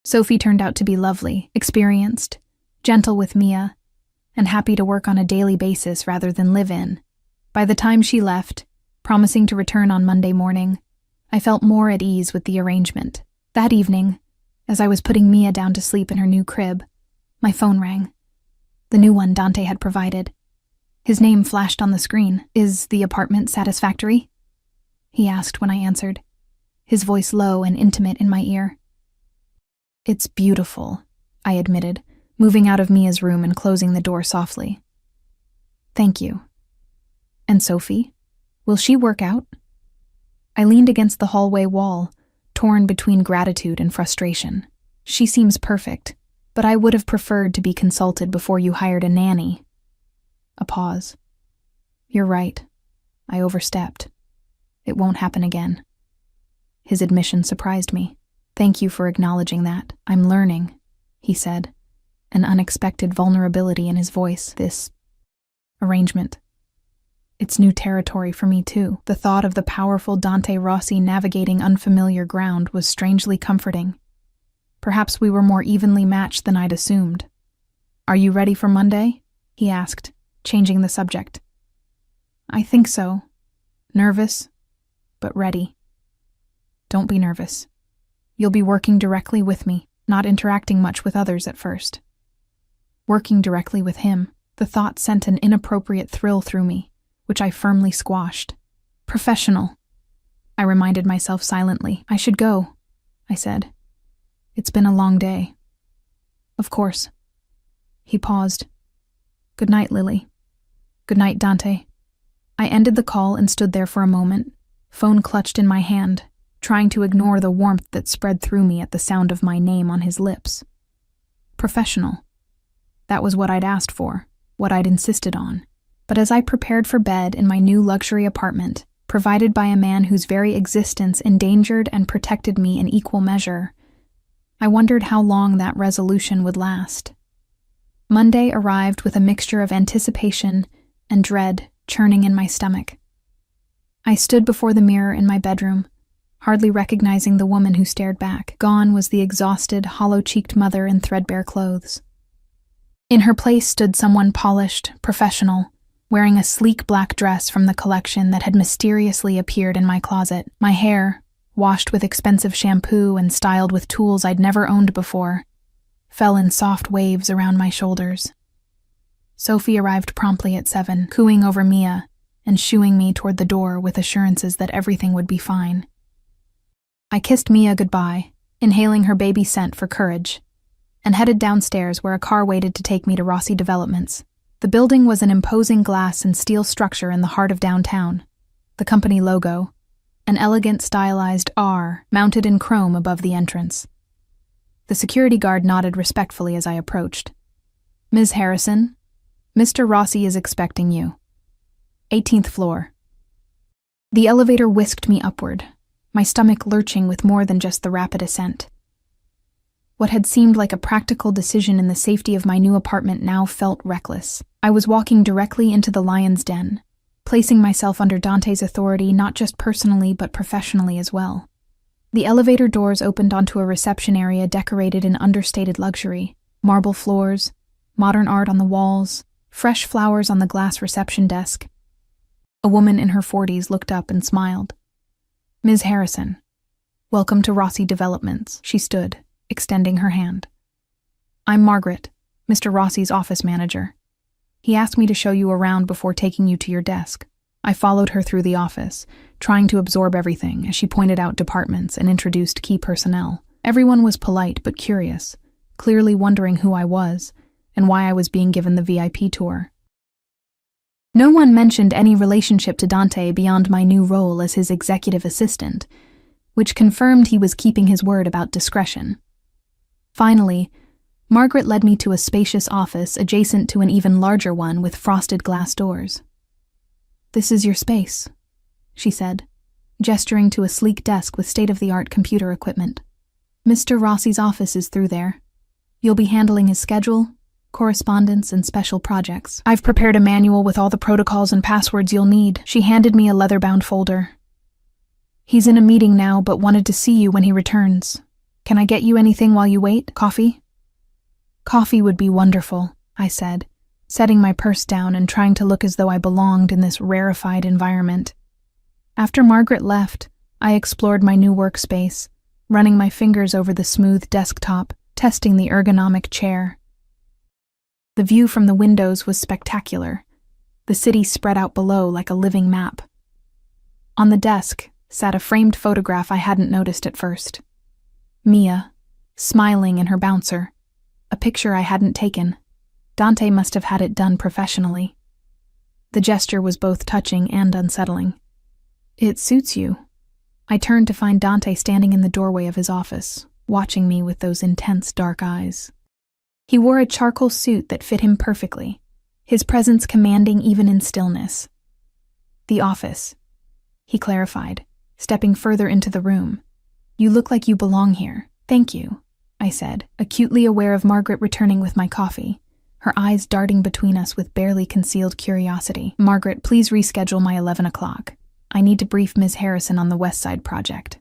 Sophie turned out to be lovely, experienced, gentle with Mia, and happy to work on a daily basis rather than live in. By the time she left, promising to return on Monday morning, I felt more at ease with the arrangement. That evening, as I was putting Mia down to sleep in her new crib, my phone rang. The new one Dante had provided. His name flashed on the screen. "Is the apartment satisfactory?" he asked when I answered, his voice low and intimate in my ear. "It's beautiful," I admitted, moving out of Mia's room and closing the door softly. "Thank you. And Sophie? Will she work out?" I leaned against the hallway wall, torn between gratitude and frustration. "She seems perfect, but I would have preferred to be consulted before you hired a nanny." A pause. "You're right. I overstepped. It won't happen again." His admission surprised me. "Thank you for acknowledging that. I'm learning," he said, an unexpected vulnerability in his voice. "This arrangement. It's new territory for me, too." The thought of the powerful Dante Rossi navigating unfamiliar ground was strangely comforting. Perhaps we were more evenly matched than I'd assumed. "Are you ready for Monday?" he asked, changing the subject. "I think so. Nervous, but ready." "Don't be nervous. You'll be working directly with me, not interacting much with others at first." Working directly with him, the thought sent an inappropriate thrill through me, which I firmly squashed. "Professional," I reminded myself silently. "I should go," I said. "It's been a long day." "Of course." He paused. "Good night, Lily." "Good night, Dante." I ended the call and stood there for a moment, phone clutched in my hand, trying to ignore the warmth that spread through me at the sound of my name on his lips. Professional. That was what I'd asked for, what I'd insisted on. But as I prepared for bed in my new luxury apartment, provided by a man whose very existence endangered and protected me in equal measure, I wondered how long that resolution would last. Monday arrived with a mixture of anticipation and dread churning in my stomach. I stood before the mirror in my bedroom, hardly recognizing the woman who stared back. Gone was the exhausted, hollow-cheeked mother in threadbare clothes. In her place stood someone polished, professional, wearing a sleek black dress from the collection that had mysteriously appeared in my closet. My hair, washed with expensive shampoo and styled with tools I'd never owned before, fell in soft waves around my shoulders. Sophie arrived promptly at 7, cooing over Mia and shooing me toward the door with assurances that everything would be fine. I kissed Mia goodbye, inhaling her baby scent for courage, and headed downstairs where a car waited to take me to Rossi Developments. The building was an imposing glass and steel structure in the heart of downtown. The company logo, an elegant stylized R mounted in chrome above the entrance. The security guard nodded respectfully as I approached. "Ms. Harrison, Mr. Rossi is expecting you. 18th floor." The elevator whisked me upward, my stomach lurching with more than just the rapid ascent. What had seemed like a practical decision in the safety of my new apartment now felt reckless. I was walking directly into the lion's den, placing myself under Dante's authority not just personally but professionally as well. The elevator doors opened onto a reception area decorated in understated luxury, marble floors, modern art on the walls, fresh flowers on the glass reception desk. A woman in her 40s looked up and smiled. "Ms. Harrison, welcome to Rossi Developments," she stood, extending her hand. "I'm Margaret, Mr. Rossi's office manager. He asked me to show you around before taking you to your desk. I followed her through the office, trying to absorb everything as she pointed out departments and introduced key personnel. Everyone was polite but curious, clearly wondering who I was and why I was being given the VIP tour. No one mentioned any relationship to Dante beyond my new role as his executive assistant, which confirmed he was keeping his word about discretion. Finally, Margaret led me to a spacious office adjacent to an even larger one with frosted glass doors. "This is your space," she said, gesturing to a sleek desk with state-of-the-art computer equipment. "Mr. Rossi's office is through there. You'll be handling his schedule, correspondence, and special projects. I've prepared a manual with all the protocols and passwords you'll need." She handed me a leather-bound folder. "He's in a meeting now, but wanted to see you when he returns. Can I get you anything while you wait? Coffee?" "Coffee would be wonderful," I said, setting my purse down and trying to look as though I belonged in this rarefied environment. After Margaret left, I explored my new workspace, running my fingers over the smooth desktop, testing the ergonomic chair. The view from the windows was spectacular, the city spread out below like a living map. On the desk sat a framed photograph I hadn't noticed at first. Mia, smiling in her bouncer, a picture I hadn't taken. Dante must have had it done professionally. The gesture was both touching and unsettling. "It suits you." I turned to find Dante standing in the doorway of his office, watching me with those intense dark eyes. He wore a charcoal suit that fit him perfectly, his presence commanding even in stillness. "The office," he clarified, stepping further into the room. "You look like you belong here." "Thank you," I said, acutely aware of Margaret returning with my coffee, her eyes darting between us with barely concealed curiosity. "Margaret, please reschedule my 11 o'clock. I need to brief Ms. Harrison on the West Side project."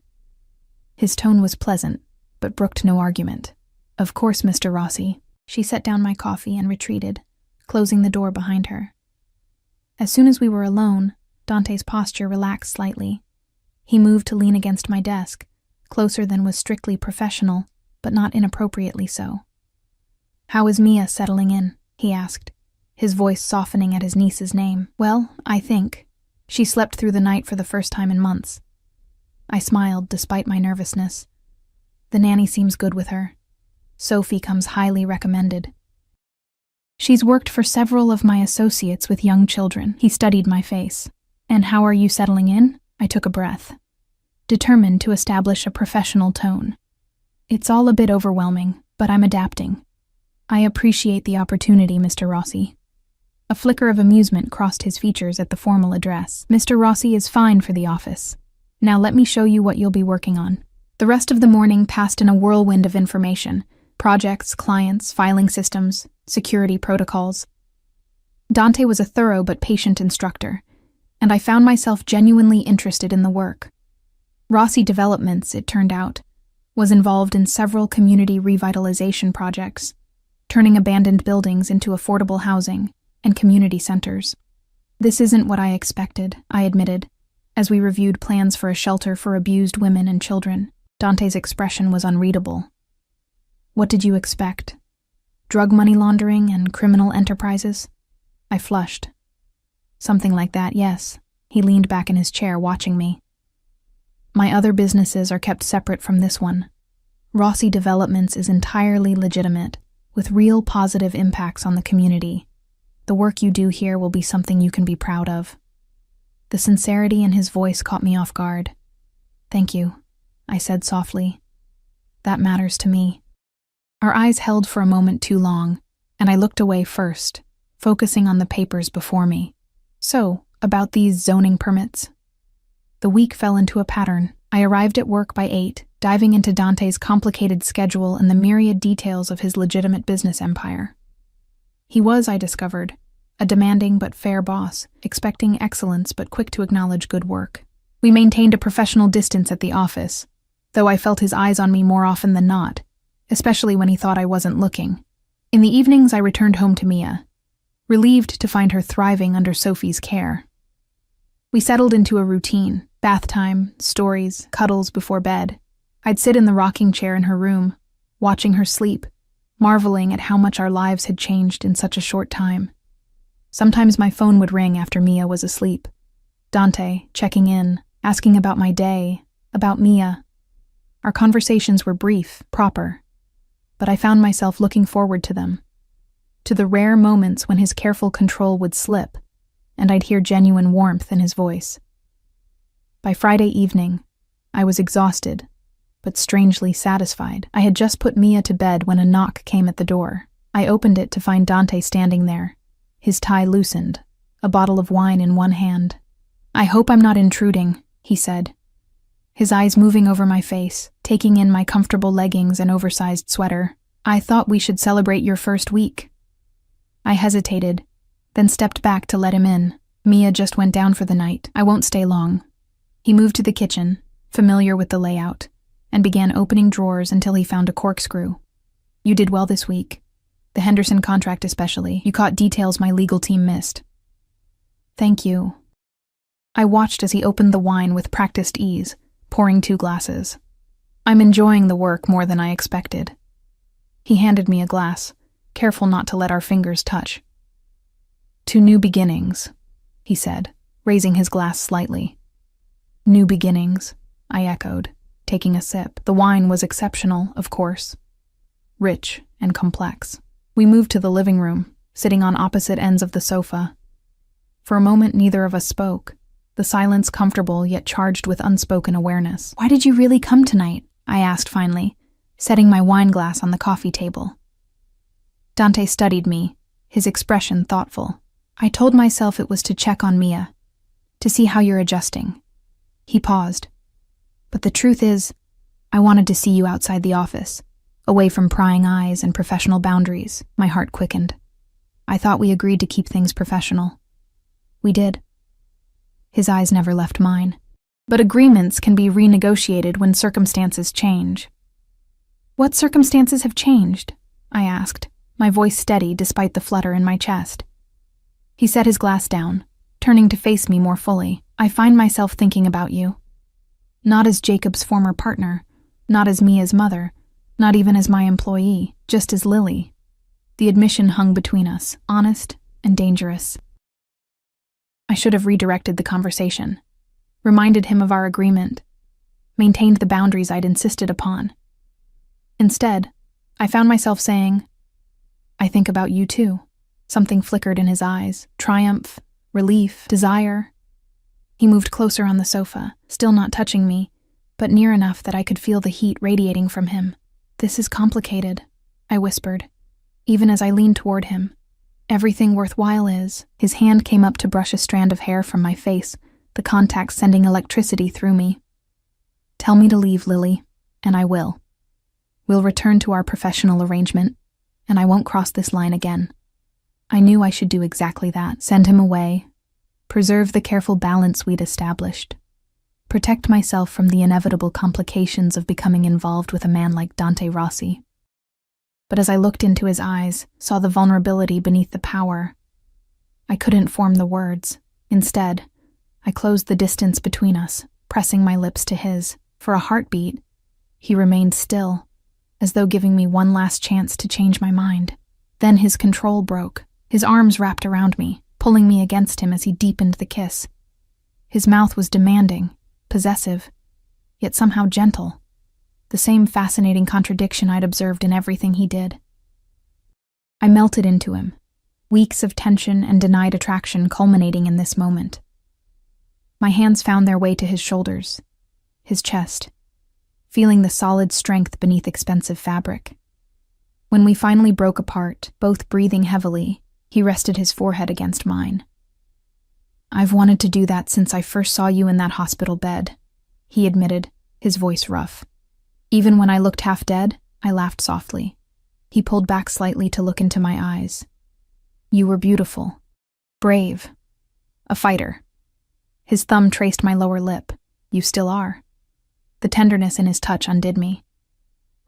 His tone was pleasant, but brooked no argument. "Of course, Mr. Rossi." She set down my coffee and retreated, closing the door behind her. As soon as we were alone, Dante's posture relaxed slightly. He moved to lean against my desk, closer than was strictly professional, but not inappropriately so. "How is Mia settling in?" he asked, his voice softening at his niece's name. "Well, I think. She slept through the night for the first time in months." I smiled despite my nervousness. "The nanny seems good with her. Sophie comes highly recommended." "She's worked for several of my associates with young children." He studied my face. "And how are you settling in?" I took a breath, determined to establish a professional tone. "It's all a bit overwhelming, but I'm adapting. I appreciate the opportunity, Mr. Rossi." A flicker of amusement crossed his features at the formal address. "Mr. Rossi is fine for the office. Now let me show you what you'll be working on." The rest of the morning passed in a whirlwind of information: projects, clients, filing systems, security protocols. Dante was a thorough but patient instructor, and I found myself genuinely interested in the work. Rossi Developments, it turned out, was involved in several community revitalization projects, turning abandoned buildings into affordable housing and community centers. "This isn't what I expected," I admitted, as we reviewed plans for a shelter for abused women and children. Dante's expression was unreadable. "What did you expect? Drug money laundering and criminal enterprises?" I flushed. "Something like that, yes." He leaned back in his chair, watching me. "My other businesses are kept separate from this one. Rossi Developments is entirely legitimate, with real positive impacts on the community. The work you do here will be something you can be proud of." The sincerity in his voice caught me off guard. "Thank you," I said softly. "That matters to me." Our eyes held for a moment too long, and I looked away first, focusing on the papers before me. "So, about these zoning permits." The week fell into a pattern. I arrived at work by 8, diving into Dante's complicated schedule and the myriad details of his legitimate business empire. He was, I discovered, a demanding but fair boss, expecting excellence but quick to acknowledge good work. We maintained a professional distance at the office, though I felt his eyes on me more often than not, especially when he thought I wasn't looking. In the evenings, I returned home to Mia, relieved to find her thriving under Sophie's care. We settled into a routine: bath time, stories, cuddles before bed. I'd sit in the rocking chair in her room, watching her sleep, marveling at how much our lives had changed in such a short time. Sometimes my phone would ring after Mia was asleep. Dante, checking in, asking about my day, about Mia. Our conversations were brief, proper, but I found myself looking forward to them, to the rare moments when his careful control would slip, and I'd hear genuine warmth in his voice. By Friday evening, I was exhausted, but strangely satisfied. I had just put Mia to bed when a knock came at the door. I opened it to find Dante standing there, his tie loosened, a bottle of wine in one hand. "I hope I'm not intruding," he said, his eyes moving over my face, taking in my comfortable leggings and oversized sweater. "I thought we should celebrate your first week." I hesitated, then stepped back to let him in. "Mia just went down for the night. I won't stay long." He moved to the kitchen, familiar with the layout, and began opening drawers until he found a corkscrew. "You did well this week. The Henderson contract especially. You caught details my legal team missed." "Thank you." I watched as he opened the wine with practiced ease, pouring 2 glasses. "I'm enjoying the work more than I expected." He handed me a glass, careful not to let our fingers touch. "To new beginnings," he said, raising his glass slightly. "New beginnings," I echoed, taking a sip. The wine was exceptional, of course. Rich and complex. We moved to the living room, sitting on opposite ends of the sofa. For a moment, neither of us spoke, the silence comfortable yet charged with unspoken awareness. "Why did you really come tonight?" I asked finally, setting my wine glass on the coffee table. Dante studied me, his expression thoughtful. "I told myself it was to check on Mia, to see how you're adjusting." He paused. "But the truth is, I wanted to see you outside the office, away from prying eyes and professional boundaries." My heart quickened. I thought we agreed to keep things professional. We did. His eyes never left mine. But agreements can be renegotiated when circumstances change. "What circumstances have changed?" I asked, my voice steady despite the flutter in my chest. He set his glass down, turning to face me more fully. "I find myself thinking about you. Not as Jacob's former partner, not as Mia's mother, not even as my employee, just as Lily." The admission hung between us, honest and dangerous. I should have redirected the conversation, reminded him of our agreement, maintained the boundaries I'd insisted upon. Instead, I found myself saying, "I think about you too." Something flickered in his eyes, triumph, relief, desire. He moved closer on the sofa, still not touching me, but near enough that I could feel the heat radiating from him. "This is complicated," I whispered, even as I leaned toward him. "Everything worthwhile is." His hand came up to brush a strand of hair from my face, the contact sending electricity through me. "Tell me to leave, Lily, and I will. We'll return to our professional arrangement, and I won't cross this line again." I knew I should do exactly that, send him away, preserve the careful balance we'd established, protect myself from the inevitable complications of becoming involved with a man like Dante Rossi. But as I looked into his eyes, saw the vulnerability beneath the power, I couldn't form the words. Instead, I closed the distance between us, pressing my lips to his. For a heartbeat, he remained still, as though giving me one last chance to change my mind. Then his control broke. His arms wrapped around me, pulling me against him as he deepened the kiss. His mouth was demanding, possessive, yet somehow gentle, the same fascinating contradiction I'd observed in everything he did. I melted into him, weeks of tension and denied attraction culminating in this moment. My hands found their way to his shoulders, his chest, feeling the solid strength beneath expensive fabric. When we finally broke apart, both breathing heavily, he rested his forehead against mine. "I've wanted to do that since I first saw you in that hospital bed," he admitted, his voice rough. Even when I looked half dead, I laughed softly. He pulled back slightly to look into my eyes. "You were beautiful, brave, a fighter." His thumb traced my lower lip. "You still are." The tenderness in his touch undid me.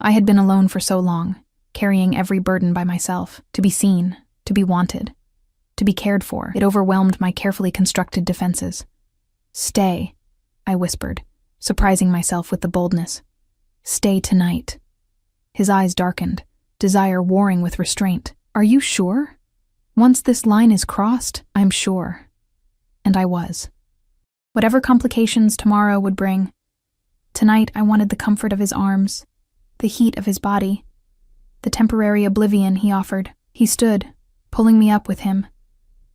I had been alone for so long, carrying every burden by myself, to be seen, to be wanted, to be cared for. It overwhelmed my carefully constructed defenses. "Stay," I whispered, surprising myself with the boldness. "Stay tonight." His eyes darkened, desire warring with restraint. Are you sure? Once this line is crossed, I'm sure. And I was. Whatever complications tomorrow would bring, tonight I wanted the comfort of his arms, the heat of his body, the temporary oblivion he offered. He stood, pulling me up with him,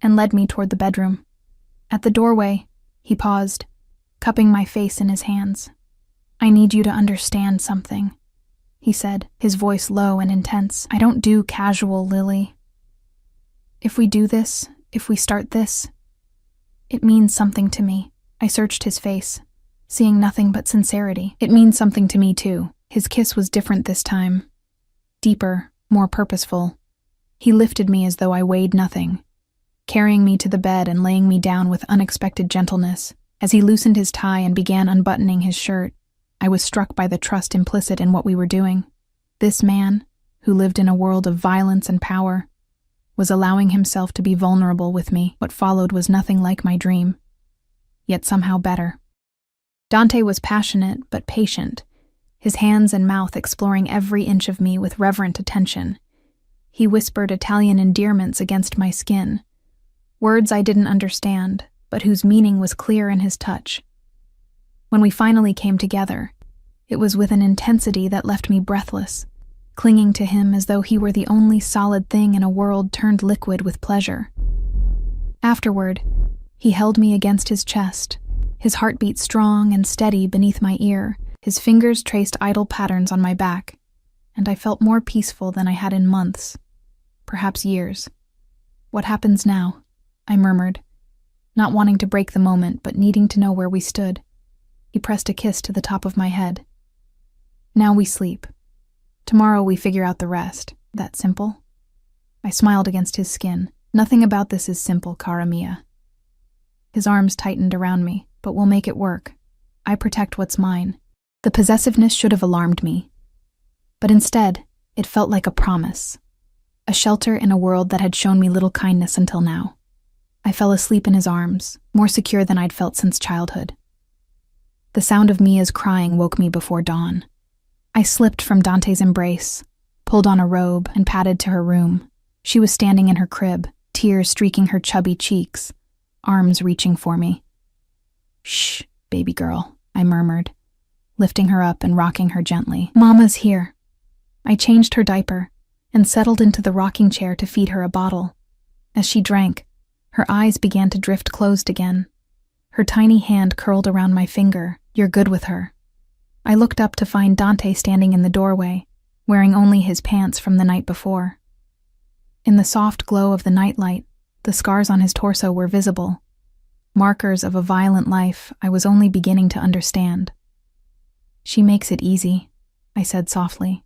and led me toward the bedroom. At the doorway, he paused, cupping my face in his hands. I need you to understand something, he said, his voice low and intense. I don't do casual, Lily. If we do this, if we start this, it means something to me. I searched his face, seeing nothing but sincerity. It means something to me, too. His kiss was different this time. Deeper, more purposeful. He lifted me as though I weighed nothing, carrying me to the bed and laying me down with unexpected gentleness. As he loosened his tie and began unbuttoning his shirt, I was struck by the trust implicit in what we were doing. This man, who lived in a world of violence and power, was allowing himself to be vulnerable with me. What followed was nothing like my dream, yet somehow better. Dante was passionate but patient, his hands and mouth exploring every inch of me with reverent attention. He whispered Italian endearments against my skin, words I didn't understand, but whose meaning was clear in his touch. When we finally came together, it was with an intensity that left me breathless, clinging to him as though he were the only solid thing in a world turned liquid with pleasure. Afterward, he held me against his chest, his heartbeat strong and steady beneath my ear. His fingers traced idle patterns on my back, and I felt more peaceful than I had in months, perhaps years. What happens now? I murmured, not wanting to break the moment but needing to know where we stood. He pressed a kiss to the top of my head. Now we sleep. Tomorrow we figure out the rest. That simple? I smiled against his skin. Nothing about this is simple, cara mia. His arms tightened around me, but we'll make it work. I protect what's mine. The possessiveness should have alarmed me. But instead, it felt like a promise. A shelter in a world that had shown me little kindness until now. I fell asleep in his arms, more secure than I'd felt since childhood. The sound of Mia's crying woke me before dawn. I slipped from Dante's embrace, pulled on a robe, and padded to her room. She was standing in her crib, tears streaking her chubby cheeks, arms reaching for me. "Shh, baby girl," I murmured, lifting her up and rocking her gently. "Mama's here." I changed her diaper and settled into the rocking chair to feed her a bottle. As she drank, her eyes began to drift closed again. Her tiny hand curled around my finger. "You're good with her." I looked up to find Dante standing in the doorway, wearing only his pants from the night before. In the soft glow of the nightlight, the scars on his torso were visible, markers of a violent life I was only beginning to understand. "She makes it easy," I said softly.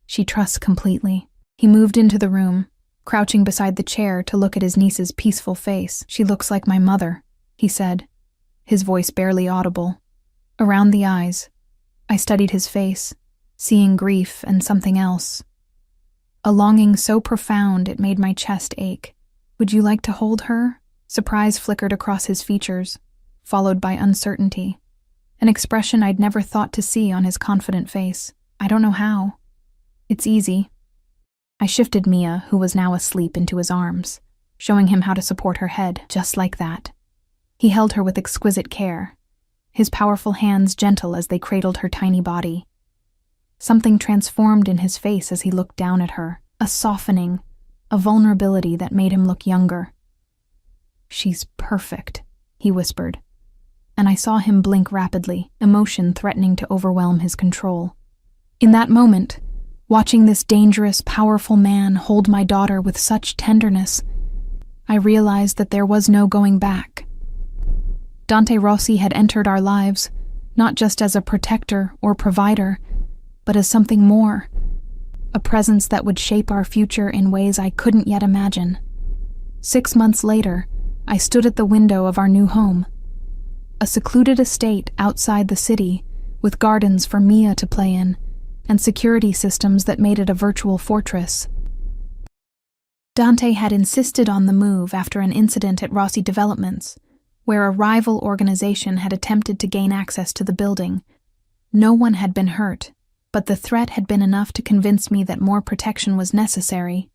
"She trusts completely." He moved into the room, crouching beside the chair to look at his niece's peaceful face. "She looks like my mother," he said, his voice barely audible. Around the eyes, I studied his face, seeing grief and something else. A longing so profound it made my chest ache. "Would you like to hold her?" Surprise flickered across his features, followed by uncertainty, an expression I'd never thought to see on his confident face. "I don't know how." "It's easy." I shifted Mia, who was now asleep, into his arms, showing him how to support her head, just like that. He held her with exquisite care, his powerful hands gentle as they cradled her tiny body. Something transformed in his face as he looked down at her, a softening, a vulnerability that made him look younger. "She's perfect," he whispered, and I saw him blink rapidly, emotion threatening to overwhelm his control. In that moment, watching this dangerous, powerful man hold my daughter with such tenderness, I realized that there was no going back. Dante Rossi had entered our lives, not just as a protector or provider, but as something more, a presence that would shape our future in ways I couldn't yet imagine. 6 months later, I stood at the window of our new home, a secluded estate outside the city, with gardens for Mia to play in, and security systems that made it a virtual fortress. Dante had insisted on the move after an incident at Rossi Developments, where a rival organization had attempted to gain access to the building. No one had been hurt, but the threat had been enough to convince me that more protection was necessary.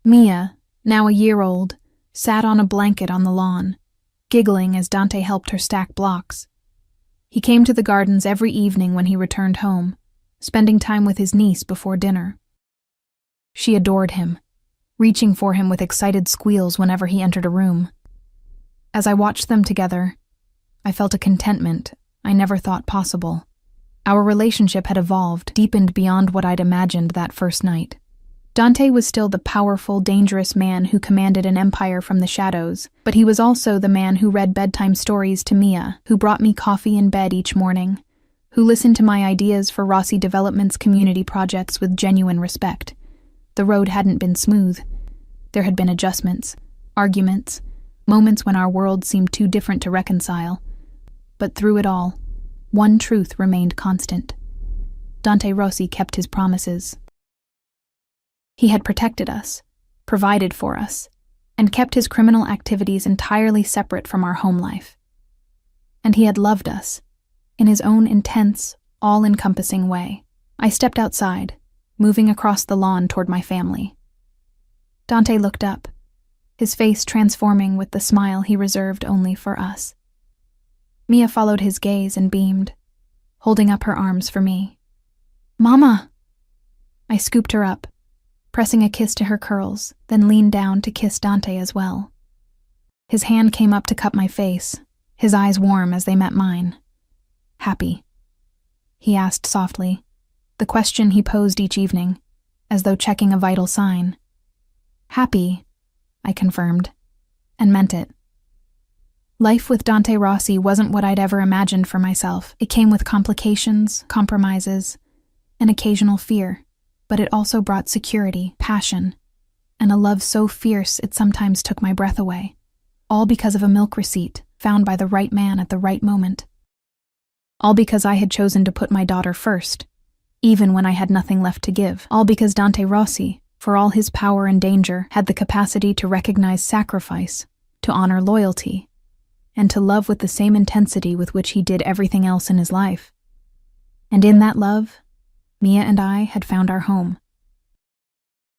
Mia, now a year old, sat on a blanket on the lawn, giggling as Dante helped her stack blocks. He came to the gardens every evening when he returned home, spending time with his niece before dinner. She adored him, reaching for him with excited squeals whenever he entered a room. As I watched them together, I felt a contentment I never thought possible. Our relationship had evolved, deepened beyond what I'd imagined that first night. Dante was still the powerful, dangerous man who commanded an empire from the shadows, but he was also the man who read bedtime stories to Mia, who brought me coffee in bed each morning, who listened to my ideas for Rossi Development's community projects with genuine respect. The road hadn't been smooth. There had been adjustments, arguments, moments when our worlds seemed too different to reconcile. But through it all, one truth remained constant. Dante Rossi kept his promises. He had protected us, provided for us, and kept his criminal activities entirely separate from our home life. And he had loved us, in his own intense, all-encompassing way. I stepped outside, moving across the lawn toward my family. Dante looked up, his face transforming with the smile he reserved only for us. Mia followed his gaze and beamed, holding up her arms for me. "Mama!" I scooped her up, pressing a kiss to her curls, then leaned down to kiss Dante as well. His hand came up to cup my face, his eyes warm as they met mine. "Happy?" he asked softly, the question he posed each evening, as though checking a vital sign. "Happy," I confirmed, and meant it. Life with Dante Rossi wasn't what I'd ever imagined for myself. It came with complications, compromises, and occasional fear, but it also brought security, passion, and a love so fierce it sometimes took my breath away, all because of a milk receipt found by the right man at the right moment. All because I had chosen to put my daughter first, even when I had nothing left to give. All because Dante Rossi, for all his power and danger, had the capacity to recognize sacrifice, to honor loyalty, and to love with the same intensity with which he did everything else in his life. And in that love, Mia and I had found our home.